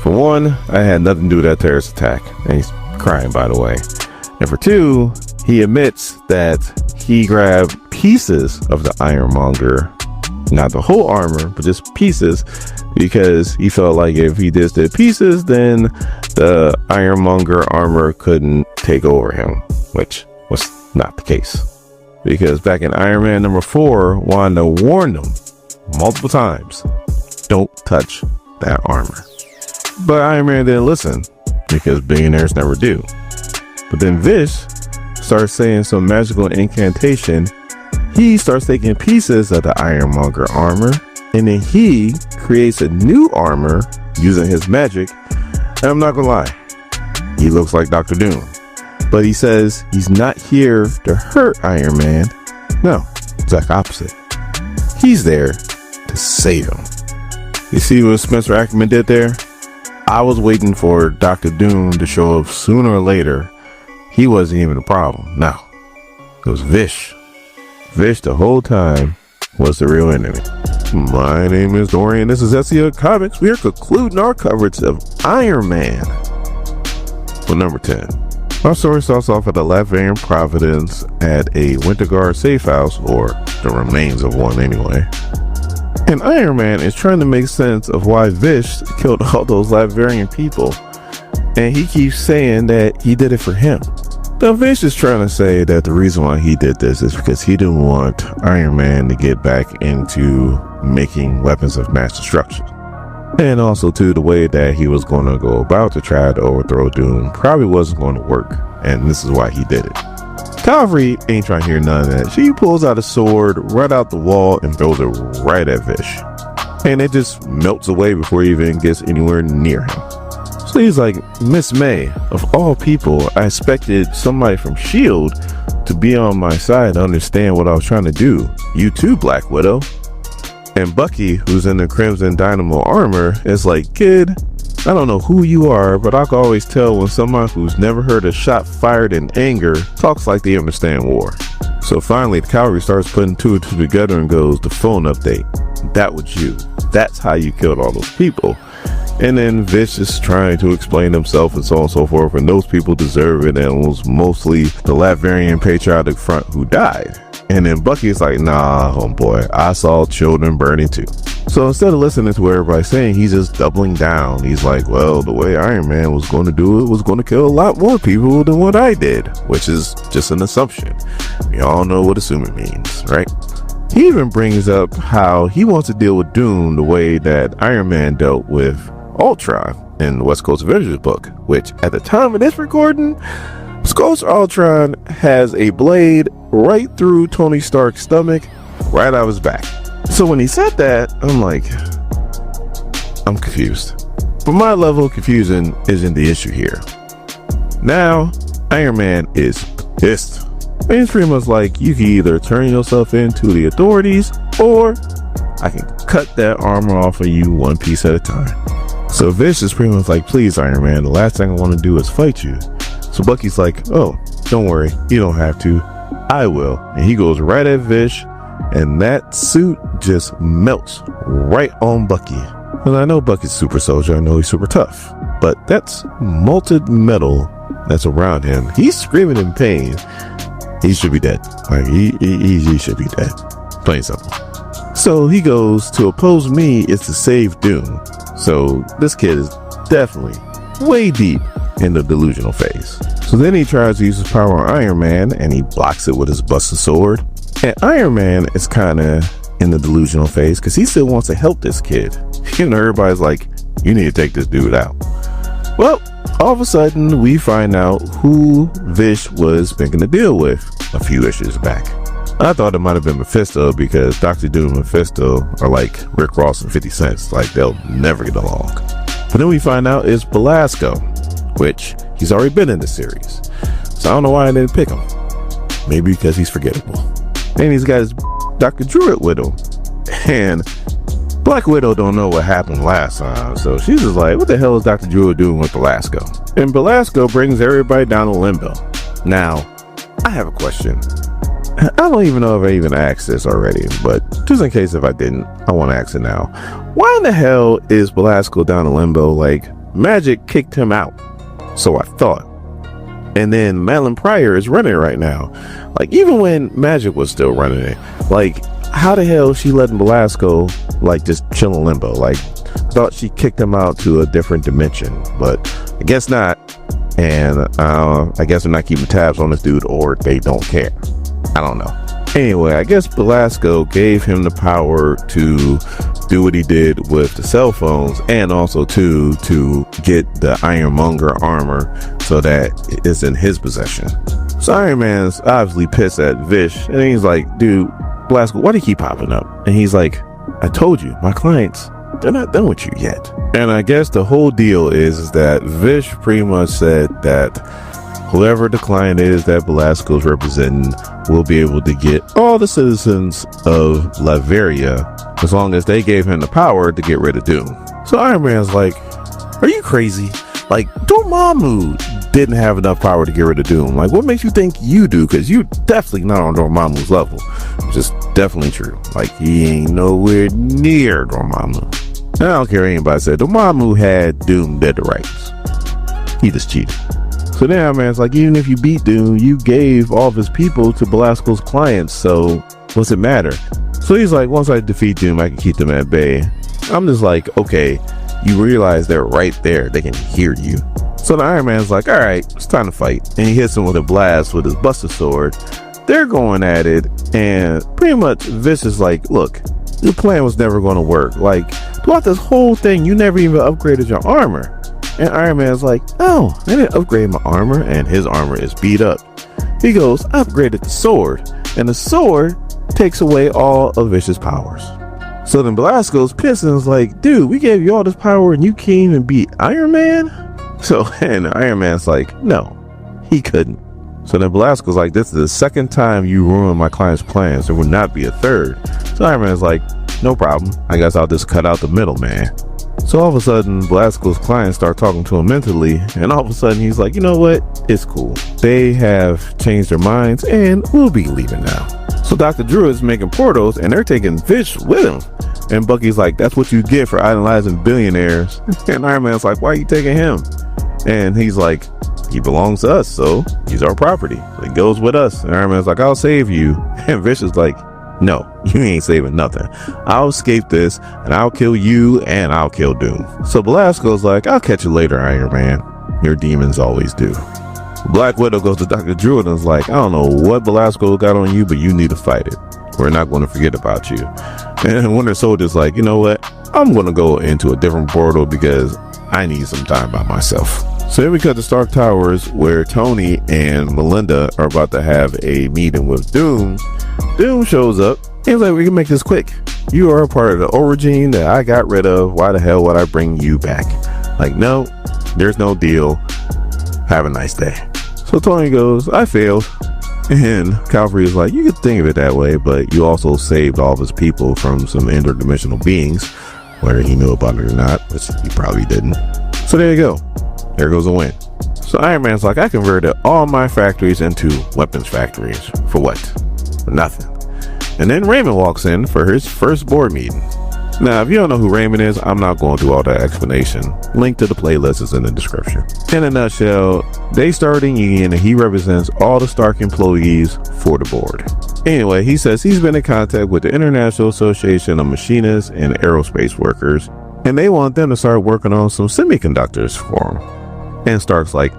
for one, I had nothing to do with that terrorist attack. And he's crying, by the way. And for two, he admits that he grabbed pieces of the Ironmonger, not the whole armor, but just pieces, because he felt like if he just did pieces, then the Ironmonger armor couldn't take over him, which was not the case. Because back in Iron Man number 4, Wanda warned him multiple times, don't touch that armor. But Iron Man didn't listen, because billionaires never do. But then Vish starts saying some magical incantation. He starts taking pieces of the Ironmonger armor, and then he creates a new armor using his magic. And I'm not gonna lie, he looks like Dr. Doom. But he says he's not here to hurt Iron Man. No, exact opposite. He's there to save him. You see what Spencer Ackerman did there? I was waiting for Dr. Doom to show up sooner or later. He wasn't even a problem. No, it was Vish. Vish the whole time was the real enemy. My name is Dorian. This is SEO Comics. We are concluding our coverage of Iron Man. For number 10. Our story starts off at the Latvian Providence at a Winter Guard safe house, or the remains of one anyway. And Iron Man is trying to make sense of why Vish killed all those Latvian people. And he keeps saying that he did it for him. Now Vish is trying to say that the reason why he did this is because he didn't want Iron Man to get back into making weapons of mass destruction. And also too, the way that he was going to go about to try to overthrow Doom probably wasn't going to work, and this is why he did it. Calvary ain't trying to hear none of that. She pulls out a sword right out the wall and throws it right at Vish, and it just melts away before he even gets anywhere near him. So he's like, Miss May, of all people, I expected somebody from S.H.I.E.L.D. to be on my side to understand what I was trying to do. You too, Black Widow. And Bucky, who's in the Crimson Dynamo armor, is like, kid, I don't know who you are, but I can always tell when someone who's never heard a shot fired in anger talks like they understand war. So finally, the cavalry starts putting two and two together and goes, the phone update. That was you. That's how you killed all those people. And then Vish is trying to explain himself and so on and so forth, and those people deserve it, and it was mostly the Latvian Patriotic Front who died. And then Bucky's like, nah, homeboy, I saw children burning too. So instead of listening to what everybody's saying, he's just doubling down. He's like, well, the way Iron Man was going to do it was going to kill a lot more people than what I did, which is just an assumption. We all know what assuming means, right? He even brings up how he wants to deal with Doom the way that Iron Man dealt with Ultron in the West Coast Avengers book, which at the time of this recording, Ghost Ultron has a blade right through Tony Stark's stomach, right out of his back. So when he said that, I'm like, I'm confused. But my level of confusion isn't the issue here. Now, Iron Man is pissed. And he's pretty much like, you can either turn yourself into the authorities, or I can cut that armor off of you one piece at a time. So Vish is pretty much like, please, Iron Man, the last thing I want to do is fight you. So Bucky's like, oh, don't worry, you don't have to. I will. And he goes right at Vish, and that suit just melts right on Bucky. And I know Bucky's super soldier, I know he's super tough, but that's molten metal that's around him. He's screaming in pain. He should be dead. Like he should be dead. Plain and simple. So he goes, to oppose me is to save Doom. So this kid is definitely way deep in the delusional phase. So then he tries to use his power on Iron Man, and he blocks it with his busted sword. And Iron Man is kind of in the delusional phase because he still wants to help this kid. You know, everybody's like, you need to take this dude out. Well, all of a sudden, we find out who Vish was making a deal with a few issues back. I thought it might have been Mephisto because Dr. Doom and Mephisto are like Rick Ross and 50 Cent. Like, they'll never get along. But then we find out it's Belasco, which he's already been in the series. So I don't know why I didn't pick him. Maybe because he's forgettable. And he's got his Dr. Druid with him. And Black Widow don't know what happened last time, so she's just like, what the hell is Dr. Druid doing with Belasco? And Belasco brings everybody down to Limbo. Now, I have a question. I don't even know if I even asked this already, but just in case if I didn't, I want to ask it now. Why in the hell is Belasco down in Limbo? Like, Magic kicked him out, so I thought. And then Madeline Pryor is running it right now. Like, even when Magic was still running it, like, how the hell is she letting Belasco like just chill in Limbo? Like, thought she kicked him out to a different dimension, but I guess not. And I guess they're not keeping tabs on this dude, or they don't care. I don't know. Anyway, I guess Belasco gave him the power to do what he did with the cell phones, and also to get the Ironmonger armor so that it's in his possession. So Iron Man's obviously pissed at Vish, and he's like, dude, Belasco, why do you keep popping up? And he's like, I told you, my clients, they're not done with you yet. And I guess the whole deal is that Vish pretty much said that whoever the client is that Belasco's representing will be able to get all the citizens of Latveria as long as they gave him the power to get rid of Doom. So Iron Man's like, are you crazy? Like, Dormammu didn't have enough power to get rid of Doom. Like, what makes you think you do? Because you're definitely not on Dormammu's level. Which is definitely true. Like, he ain't nowhere near Dormammu. And I don't care what anybody said. Dormammu had Doom dead to rights. He just cheated. So now, man's like, even if you beat Doom, you gave all of his people to Belasco's clients. So what's it matter? So he's like, once I defeat Doom, I can keep them at bay. I'm just like, okay, you realize they're right there. They can hear you. So the Iron Man's like, all right, it's time to fight. And he hits him with a blast with his Buster Sword. They're going at it. And pretty much Vish is like, look, your plan was never going to work. Like, throughout this whole thing, you never even upgraded your armor. And Iron Man's like, oh, I didn't upgrade my armor. And his armor is beat up. He goes, I upgraded the sword. And the sword takes away all of Vish's powers. So then Belasco's pissed and is like, dude, we gave you all this power and you can't even beat Iron Man? So, and Iron Man's like, no, he couldn't. So then Belasco's like, this is the second time you ruined my client's plans. There will not be a third. So Iron Man's like, no problem. I guess I'll just cut out the middleman. So all of a sudden, Belasco's clients start talking to him mentally. And all of a sudden, he's like, you know what? It's cool. They have changed their minds and we'll be leaving now. So Dr. Druid's making portals and they're taking Vish with him. And Bucky's like, that's what you get for idolizing billionaires. And Iron Man's like, why are you taking him? And he's like, he belongs to us, so he's our property. So he goes with us. And Iron Man's like, I'll save you. And Vish is like, no, you ain't saving nothing. I'll escape this and I'll kill you and I'll kill Doom. So Belasco's like, I'll catch you later, Iron Man. Your demons always do. Black Widow goes to Dr. Druid and is like, I don't know what Belasco got on you, but you need to fight it. We're not going to forget about you. And Winter Soldier's like, you know what? I'm going to go into a different portal because I need some time by myself. So then we cut to Stark Towers where Tony and Melinda are about to have a meeting with Doom. Doom shows up. He's like, we can make this quick. You are a part of the origin that I got rid of. Why the hell would I bring you back? Like, no, there's no deal. Have a nice day. So Tony goes, I failed. And Calvary is like, you could think of it that way, but you also saved all of his people from some interdimensional beings, whether he knew about it or not, which he probably didn't. So there you go. There goes a win. So Iron Man's like, I converted all my factories into weapons factories. For what? For nothing. And then Raymond walks in for his first board meeting. Now, if you don't know who Raymond is, I'm not going to do all that explanation. Link to the playlist is in the description. In a nutshell, they started a union and he represents all the Stark employees for the board. Anyway, he says he's been in contact with the International Association of Machinists and Aerospace Workers, and they want them to start working on some semiconductors for him. And Stark's like,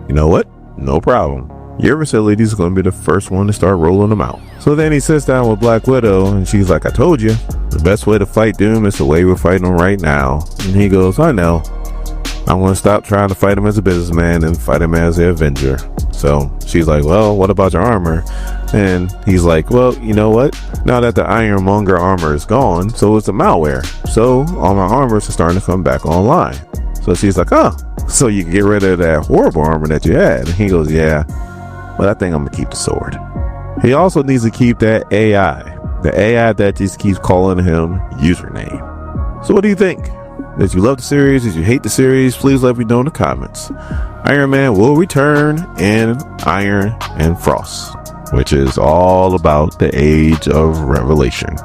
you know what? No problem. Your facility is going to be the first one to start rolling them out. So then he sits down with Black Widow and she's like, I told you, the best way to fight Doom is the way we're fighting him right now. And he goes, I know. I want to stop trying to fight him as a businessman and fight him as the Avenger. So she's like, well, what about your armor? And he's like, well, you know what? Now that the Ironmonger armor is gone, so it's a malware. So all my armors are starting to come back online. So she's like, oh, so you can get rid of that horrible armor that you had. And he goes, yeah, but I think I'm going to keep the sword. He also needs to keep that AI. The AI that just keeps calling him username. So what do you think? Did you love the series? Did you hate the series? Please let me know in the comments. Iron Man will return in Iron and Frost, which is all about the Age of Revelation.